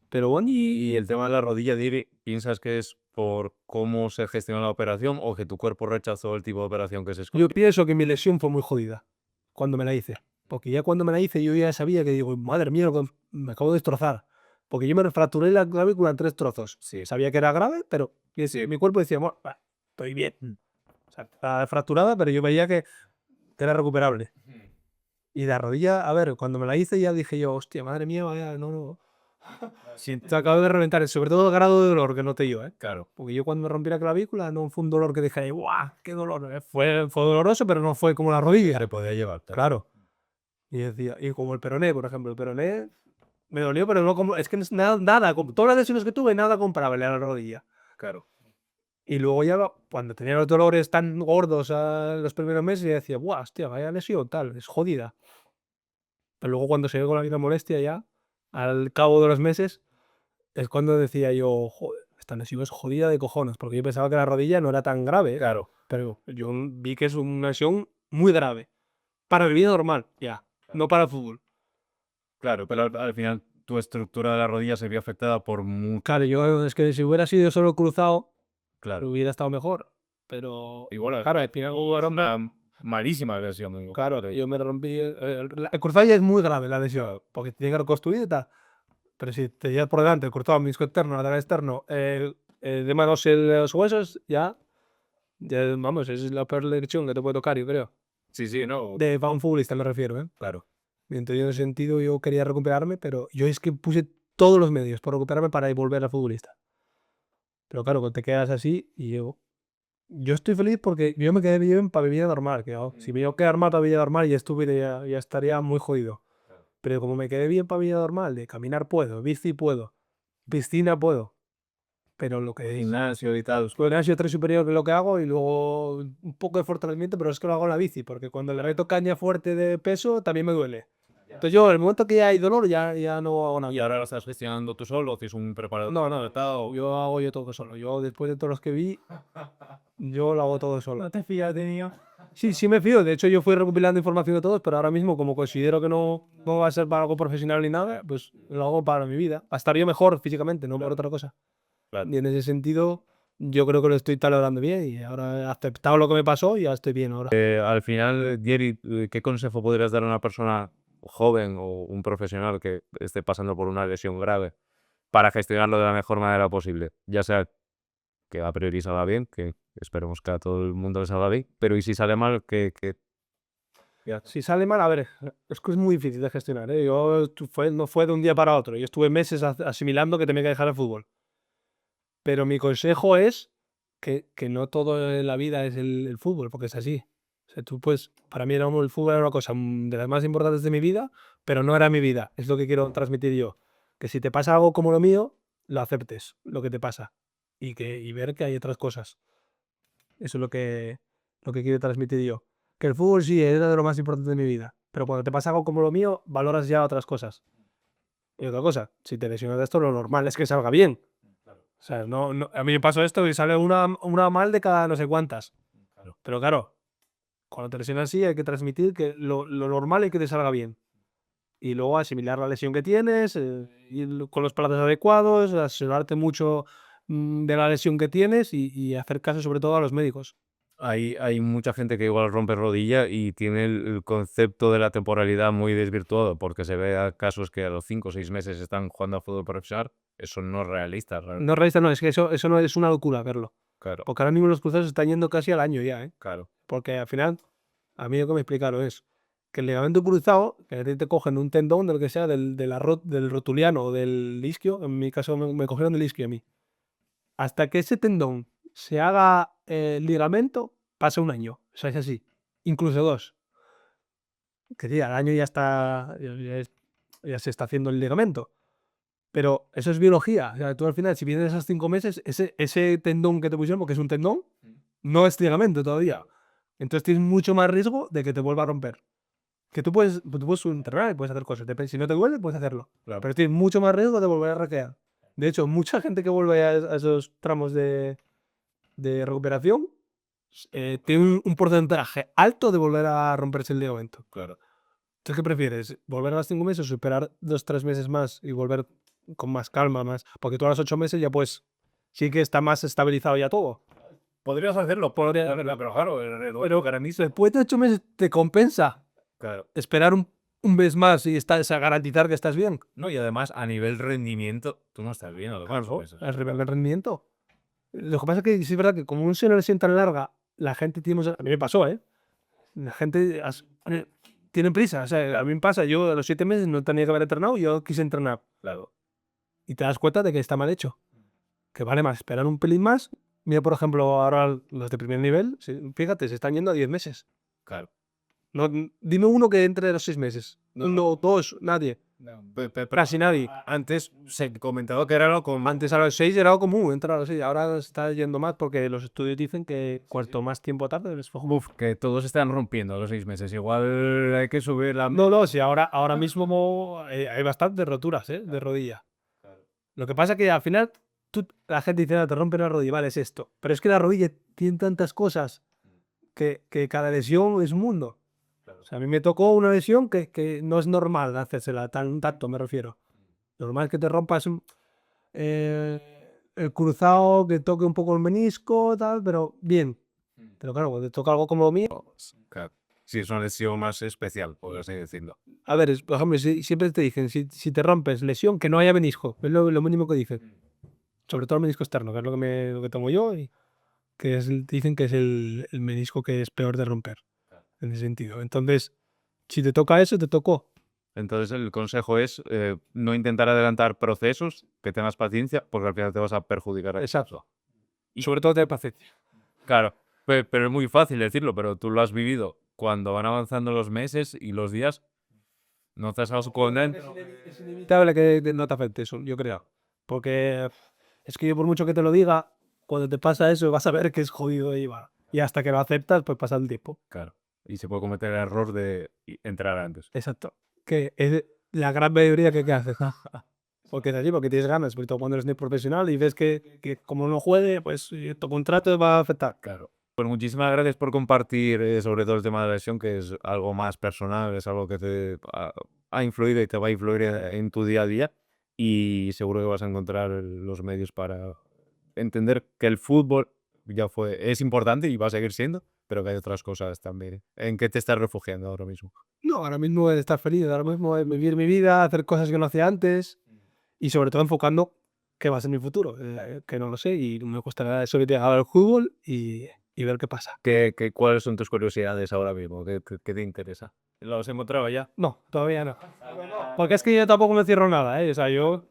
S1: Pero bueno,
S2: Y el tema de la rodilla, Diri, ¿piensas que es por cómo se gestionó la operación o que tu cuerpo rechazó el tipo de operación que se escogió?
S1: yo pienso que mi lesión fue muy jodida cuando me la hice. Porque ya cuando me la hice yo ya sabía que digo, madre mía, lo que me acabo de destrozar. Porque yo me fracturé la clavícula en 3 trozos.
S2: Sí.
S1: Sabía que era grave, pero mi cuerpo decía, bueno, va, estoy bien. O sea, estaba fracturada, pero yo veía que era recuperable. Y de la rodilla, a ver, cuando me la hice ya dije yo, hostia, madre mía, vaya, no. Se acabo de reventar, sobre todo el grado de dolor que noté yo, ¿eh?
S2: Claro.
S1: Porque yo cuando me rompí la clavícula no fue un dolor que dije, ¡guau! ¡Qué dolor! Fue doloroso, pero no fue como la rodilla.
S2: Se podía llevar.
S1: Claro. Y decía, y como el peroné, por ejemplo, el peroné me dolió, pero no como, es que nada, todas las lesiones que tuve, nada comparable a la rodilla.
S2: Claro.
S1: Y luego ya, cuando tenía los dolores tan gordos los primeros meses, ya decía, ¡buah, hostia, vaya lesión, tal, es jodida! Pero luego cuando se ve con la misma molestia ya, al cabo de los meses, es cuando decía yo, joder, esta lesión es jodida de cojones, porque yo pensaba que la rodilla no era tan grave,
S2: Claro.
S1: pero yo vi que es una lesión muy grave. Para mi vida normal, ya, no para el fútbol.
S2: Claro, pero al final tu estructura de la rodilla se vio afectada por mucho.
S1: Claro, yo es que si hubiera sido solo cruzado,
S2: Claro.
S1: hubiera estado mejor. Pero,
S2: Y bueno,
S1: claro, al final
S2: era una malísima lesión. Digo.
S1: claro, yo me rompí. El cruzado ya es muy grave la lesión, porque tiene que reconstruir y tal. Pero si te llevas por delante el cruzado, menisco externo, lateral externo, de manos los huesos, ya, vamos, es la peor lesión que te puede tocar, yo creo.
S2: Sí, no.
S1: Para un futbolista me refiero, ¿eh?
S2: Claro.
S1: Y entonces, en ese sentido, yo quería recuperarme, pero yo es que puse todos los medios por recuperarme para volver a futbolista. Pero claro, cuando te quedas así, y yo estoy feliz porque yo me quedé bien para mi vida normal. Que, si me iba a quedar mal para mi vida normal, ya estaría muy jodido. Pero como me quedé bien para mi vida normal, de caminar puedo, bici puedo, piscina puedo. Pero lo que
S2: Gimnasio y tal.
S1: gimnasio 3 superior que es lo que hago y luego un poco de fortalecimiento, pero es que lo hago en la bici, porque cuando le meto caña fuerte de peso también me duele. Entonces yo, en el momento que ya hay dolor, ya no hago nada.
S2: Y ahora lo estás gestionando tú solo, o tienes un preparador.
S1: No, yo hago yo todo solo. Yo, después de todos los que vi, yo lo hago todo solo.
S3: No te fías de mí.
S1: Sí me fío. De hecho, yo fui recopilando información de todos, pero ahora mismo, como considero que no va a ser para algo profesional ni nada, pues lo hago para mi vida. Para estar yo mejor físicamente, no por otra cosa.
S2: Claro.
S1: Y en ese sentido, yo creo que lo estoy tolerando bien y ahora he aceptado lo que me pasó y ya estoy bien ahora.
S2: Al final, Jerry, ¿qué consejo podrías dar a una persona joven o un profesional que esté pasando por una lesión grave para gestionarlo de la mejor manera posible? Ya sea que a priori salga bien, que esperemos que a todo el mundo le salga bien, pero y si sale mal,
S1: Si sale mal, a ver, es que es muy difícil de gestionar, ¿eh? No fue de un día para otro. Yo estuve meses asimilando que tenía que dejar el fútbol. Pero mi consejo es que no todo en la vida es el fútbol, porque es así. O sea, para mí el fútbol era una cosa de las más importantes de mi vida, pero no era mi vida. Es lo que quiero transmitir yo. Que si te pasa algo como lo mío, lo aceptes, lo que te pasa. Y ver que hay otras cosas. Eso es lo que quiero transmitir yo. Que el fútbol sí era de lo más importante de mi vida. Pero cuando te pasa algo como lo mío, valoras ya otras cosas. Y otra cosa, si te lesionas de esto, lo normal es que salga bien. O sea, a mí me pasó esto y sale una mal de cada no sé cuántas. Pero claro, cuando te lesionas así hay que transmitir que lo normal es que te salga bien. Y luego asimilar la lesión que tienes, ir con los plazos adecuados, asesorarte mucho de la lesión que tienes y hacer caso sobre todo a los médicos.
S2: hay mucha gente que igual rompe rodilla y tiene el concepto de la temporalidad muy desvirtuado, porque se ve a casos que a los 5 o 6 meses están jugando a fútbol profesional. Eso no es realista.
S1: No, realista no, es que eso no es una locura verlo.
S2: Claro,
S1: Porque ahora mismo los cruzados están yendo casi al año ya, ¿eh?
S2: claro.
S1: Porque al final, a mí lo que me explicaron es que el ligamento cruzado, que a ti te cogen un tendón, de lo que sea, del rotuliano o del isquio, en mi caso me cogieron del isquio a mí. Hasta que ese tendón se haga ligamento, pasa un año. O sea, es así. Incluso 2. Que sí, al año ya se está haciendo el ligamento. Pero eso es biología. O sea, tú al final, si vienes esos 5 meses, ese tendón que te pusieron, porque es un tendón, no es ligamento todavía. Entonces tienes mucho más riesgo de que te vuelva a romper. Que tú puedes entrenar y puedes hacer cosas. Si no te duele, puedes hacerlo.
S2: Claro.
S1: Pero tienes mucho más riesgo de volver a raquear. De hecho, mucha gente que vuelve a esos tramos de recuperación tiene un porcentaje alto de volver a romperse el ligamento.
S2: Claro.
S1: Entonces, ¿qué prefieres? ¿Volver a los 5 meses o esperar 2-3 meses más y volver con más calma? Porque tú a los 8 meses ya pues sí que está más estabilizado ya todo.
S2: Podrías hacerlo,
S1: Podría-
S2: pero claro,
S1: Pero después de 8 meses te compensa
S2: claro.
S1: esperar un mes más y a garantizar que estás bien.
S2: No, y además, a nivel rendimiento, tú no estás bien a los 8 meses.
S1: El rendimiento. Lo que pasa es que sí es verdad que como una lesión tan larga, la gente tiene... A mí me pasó, ¿eh? La gente tiene prisa. O sea, a mí me pasa, yo a los 7 meses no tenía que haber entrenado y yo quise entrenar.
S2: Claro.
S1: Y te das cuenta de que está mal hecho. Que vale más esperar un pelín más. Mira, por ejemplo, ahora los de primer nivel, fíjate, se están yendo a 10 meses.
S2: Claro.
S1: No, dime uno que entre los 6 meses.
S2: No.
S1: Uno, dos, nadie.
S2: No,
S1: Casi nadie.
S2: antes se comentaba que era algo con
S1: Antes a los 6 era algo común entrar a los 6. Ahora se está yendo más porque los estudios dicen que cuanto más tiempo tarde, les
S2: que todos están rompiendo a los 6 meses. Igual hay que subir la...
S1: No, sí, ahora mismo hay bastantes roturas de rodilla. Lo que pasa es que al final la gente dice, "No, te rompe la rodilla, vale, es esto". Pero es que la rodilla tiene tantas cosas que cada lesión es un mundo. O sea, a mí me tocó una lesión que no es normal hacérsela tanto, me refiero. Normal que te rompas el cruzado, que toque un poco el menisco, tal, pero bien. Pero claro, cuando te toca algo como lo mío,
S2: Claro. Sí, es una lesión más especial, por así decirlo.
S1: a ver, por ejemplo, siempre te dicen, si te rompes lesión, que no haya menisco. Es lo mínimo que dicen. Sobre todo el menisco externo, que es lo que tengo yo, y que dicen que es el menisco que es peor de romper, en ese sentido. Entonces, si te toca eso, te tocó.
S2: Entonces el consejo es no intentar adelantar procesos, que tengas paciencia, porque al final te vas a perjudicar.
S1: Exacto. Y sobre todo tener paciencia.
S2: Claro, pero es muy fácil decirlo, pero tú lo has vivido cuando van avanzando los meses y los días. No te has dado con él.
S1: Es inevitable que no te afecte eso, yo creo. Porque es que yo, por mucho que te lo diga, cuando te pasa eso, vas a ver que es jodido de llevar. Y hasta que lo aceptas, pues pasa el tiempo.
S2: Claro. Y se puede cometer el error de entrar antes.
S1: Exacto. Que es la gran mayoría que haces. Porque es así, porque tienes ganas. Porque tú cuando eres muy profesional y ves que como no juegue, pues tu contrato va a afectar.
S2: Claro. Pues muchísimas gracias por compartir sobre todo el tema de la lesión, que es algo más personal, es algo que te ha influido y te va a influir en tu día a día. Y seguro que vas a encontrar los medios para entender que el fútbol es importante y va a seguir siendo, pero que hay otras cosas también. ¿En qué te estás refugiando ahora mismo?
S1: No, ahora mismo es estar feliz. Ahora mismo es vivir mi vida, hacer cosas que no hacía antes. Y sobre todo enfocando qué va a ser mi futuro. Que no lo sé. Y me gustaría sobre todo al fútbol y ver qué pasa.
S2: ¿Cuáles son tus curiosidades ahora mismo? ¿Qué te interesa? ¿Los hemos encontrado ya?
S1: No, todavía no. Porque es que yo tampoco me cierro nada, ¿eh? O sea, yo,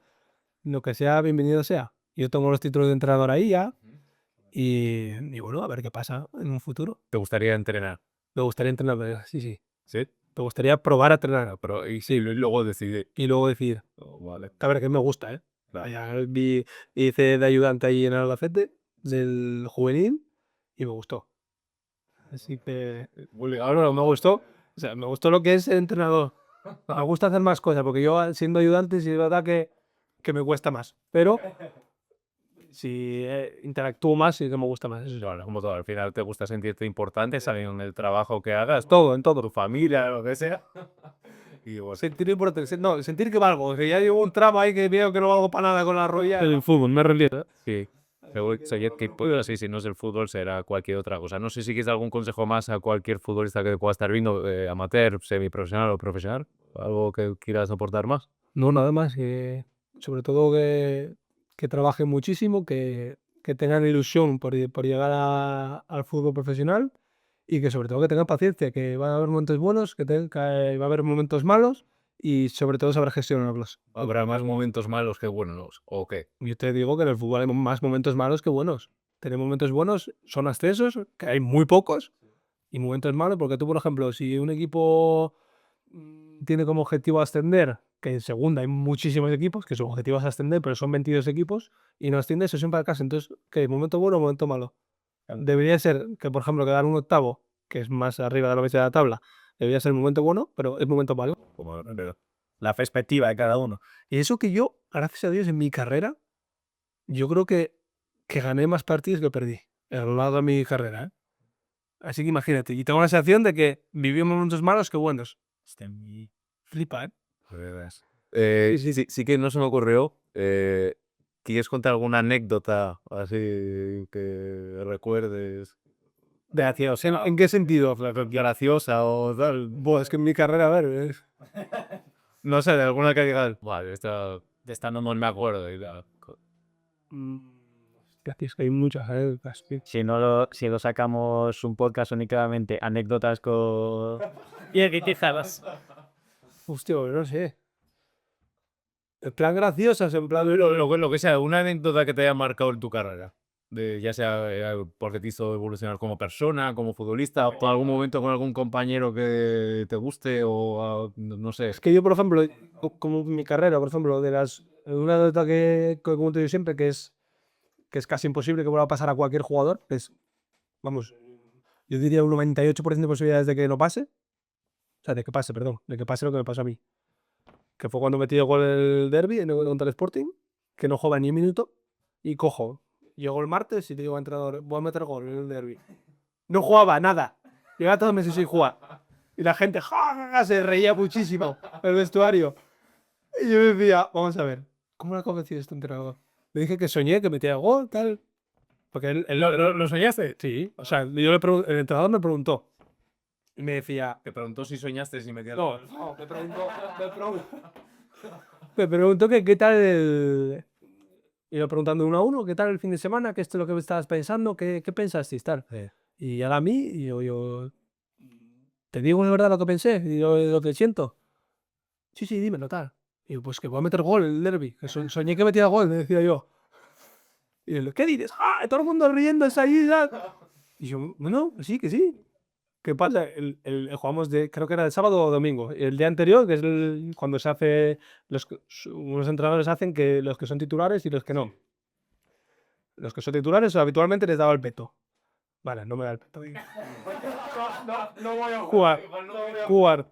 S1: lo que sea, bienvenido sea. Yo tengo los títulos de entrenador ahí ya. Y bueno, a ver qué pasa en un futuro.
S2: ¿Te gustaría entrenar?
S1: Me gustaría entrenar, sí, sí.
S2: ¿Sí?
S1: Me gustaría probar a entrenar.
S2: Pero, y sí, luego decidir.
S1: Y luego decidir.
S2: Vale.
S1: A ver, que me gusta, ¿eh?
S2: Claro.
S1: Ya hice de ayudante ahí en el Albacete, del juvenil, y me gustó. Así que, ahora me gustó. O sea, me gustó lo que es entrenador. Me gusta hacer más cosas, porque yo siendo ayudante sí es verdad que me cuesta más. Pero si interactúo más, sí que me gusta más. Eso sí.
S2: Bueno, como todo, al final te gusta sentirte importante, sabiendo en el trabajo que hagas,
S1: Todo, en todo.
S2: tu familia, lo que sea. Y bueno,
S1: Sentir importante. No, sentir que valgo. Que ya llevo un tramo ahí que veo que no valgo para nada con la rodilla. En el fútbol, me relievo.
S2: sí. Que si no es el fútbol, será cualquier otra cosa. No sé si quieres algún consejo más a cualquier futbolista que pueda estar viendo, amateur, semiprofesional o profesional. Algo que quieras aportar más.
S1: No, nada más. Sobre todo que trabajen muchísimo, que tengan ilusión por llegar al fútbol profesional y que sobre todo que tengan paciencia, que van a haber momentos buenos, que va a haber momentos malos y sobre todo saber gestionarlos.
S2: Habrá más momentos malos que buenos, ¿o qué?
S1: Yo te digo que en el fútbol hay más momentos malos que buenos. Tener momentos buenos son ascensos, que hay muy pocos, y momentos malos, porque tú, por ejemplo, si un equipo tiene como objetivo ascender, que en segunda hay muchísimos equipos que su objetivo es ascender, pero son 22 equipos, y no asciende, eso siempre al caso. Entonces, ¿qué? ¿Momento bueno o momento malo? debería ser que, por ejemplo, quedar un octavo, que es más arriba de la base de la tabla, debería ser un momento bueno, pero es momento malo.
S2: Como la perspectiva de cada uno.
S1: Y eso que yo, gracias a Dios, en mi carrera, yo creo que gané más partidos que perdí a lo largo de mi carrera, ¿eh? Así que imagínate, y tengo la sensación de que viví momentos malos que buenos. Flipa, ¿eh?
S2: Sí, sí, sí que no se me ocurrió. ¿Quieres contar alguna anécdota así que recuerdes?
S1: Graciosa. ¿En qué sentido?
S2: Graciosa o tal.
S1: Buah, es que en mi carrera, a ver,
S2: No sé, de alguna que digas, "Buah, de esta no me acuerdo". Y tal.
S1: hostia, tío, es que hay muchas anécdotas, tío.
S3: Si lo sacamos un podcast únicamente anécdotas con... y enriquejadas.
S1: Hostia, pues no sé. En plan graciosas, en plan...
S2: Lo que sea, una anécdota que te haya marcado en tu carrera. Ya sea porque te hizo evolucionar como persona, como futbolista, o algún momento con algún compañero que te guste, o no sé.
S1: Es que yo, por ejemplo, como mi carrera, por ejemplo, una anécdota que comento yo siempre, que es casi imposible que vuelva a pasar a cualquier jugador, es, vamos, yo diría un 98% de posibilidades de que no pase. O sea, de que pase, perdón, de que pase lo que me pasó a mí. Que fue cuando metí el gol el derbi contra el Sporting, que no jugaba ni un minuto, y cojo. Llego el martes y le digo al entrenador, voy a meter gol en el derbi. No jugaba nada. Llegaba todos los meses sin jugar. Y la gente se reía muchísimo en el vestuario. Y yo decía, vamos a ver, ¿cómo lo ha convencido este entrenador? Le dije que soñé, que metía gol, tal. Porque él ¿Lo soñaste? Sí. O sea, el entrenador me preguntó. Y me decía,
S2: Te preguntó si soñaste si me
S1: no, me preguntó que qué tal iba preguntando uno a uno, ¿qué tal el fin de semana? ¿Qué es lo que estabas pensando? ¿Qué pensaste? Tal. Y ahora a mí, y yo, ¿te digo de verdad lo que pensé? Y lo que siento. Sí, dímelo, tal. Y yo, pues que voy a meter gol en el derbi. Que soñé que metía gol, me decía yo. Y él, ¿qué dices? ¡Ah! Todo el mundo riendo esa isla. Y yo, bueno, sí, que sí. ¿Qué pasa? Jugamos creo que era el sábado o domingo. El día anterior, que es cuando se hace, unos entrenadores hacen que los que son titulares y los que no. Los que son titulares habitualmente les daba el peto. Vale, no me da el peto. No voy a jugar.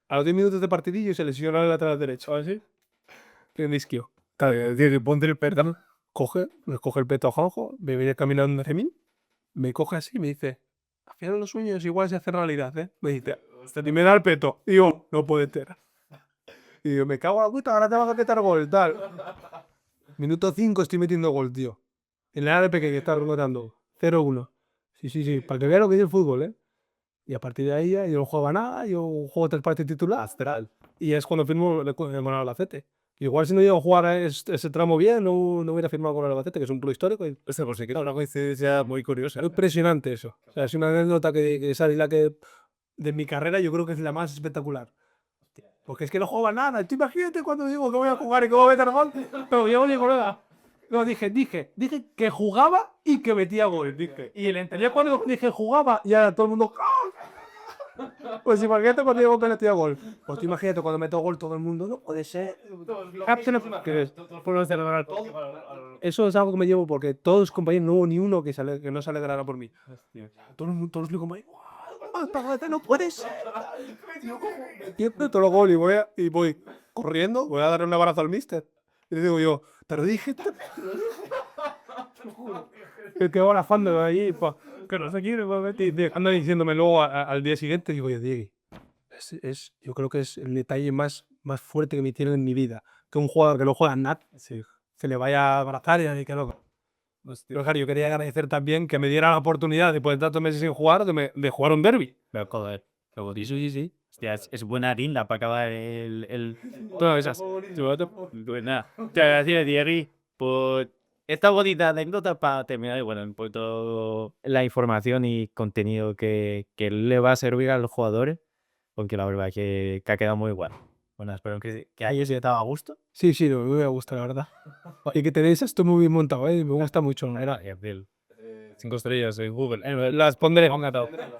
S1: A los 10 minutos de partidillo se lesiona el lateral derecho, ¿así? En isquio. Claro, tiene que ponte el perdón. Me coge el peto a Juanjo, me viene caminando hacia mí, me coge así y me dice, al final los sueños igual se hacen realidad, ¿eh? Me dice, y me da el peto. Y yo, no puede ser. Y yo, me cago en la puta, ahora te vas a meter gol, tal. Minuto 5 estoy metiendo gol, tío. En la área pequeña está remontando. 0-1. Sí, para que vea lo que es el fútbol, ¿eh? Y a partir de ahí ya yo no jugaba nada, yo juego 3 partidos titular. Astral. Y es cuando firmo con el Albacete. Igual si no llego a jugar ese tramo bien, no hubiera firmado con el Albacete, que es un club histórico. Y,
S2: Este, por si que era una coincidencia muy curiosa.
S1: es impresionante eso. O sea, es una anécdota que esa es la que de mi carrera yo creo que es la más espectacular. Porque es que no juega nada. Tú imagínate cuando digo que voy a jugar y que voy a meter gol. Pero yo no digo nada. No, dije que jugaba y que metía gol. Dije. Y el anterior cuando dije jugaba, ya todo el mundo... Pues imagínate cuando digo que metía gol. Pues tú imagínate cuando meto gol todo el mundo. No puede ser. Eso es algo que me llevo porque todos los compañeros, no hubo ni uno que no se alegrara por mí. Todos los compañeros... No puede ser. Metiendo todo el gol y voy corriendo, voy a dar un abrazo al mister. Y le digo yo, te lo dije. El que va abrazando ahí, que no se quiere, anda diciéndome luego al día siguiente, digo yo, Diego, yo creo que es el detalle más fuerte que me hicieron en mi vida. Que un jugador que no juega nada, se le vaya a abrazar y que no. Pero claro, yo quería agradecer también que me diera la oportunidad, después de tantos meses sin jugar, de jugar un derbi.
S3: Pero joder,
S1: Sí.
S3: hostia, es buena guinda para acabar el...
S1: Todas esas.
S3: Pues nada, muchas gracias, Diego, por esta bonita anécdota para terminar. Y bueno, un poquito la información y contenido que le va a servir a los jugadores, porque la verdad que ha quedado muy bueno. Bueno, espero que hayas estado a gusto.
S1: Sí, me gusta, la verdad. Y que tenéis esto muy bien montado, me gusta mucho.
S2: Era 5 estrellas en Google.
S1: Las pondré.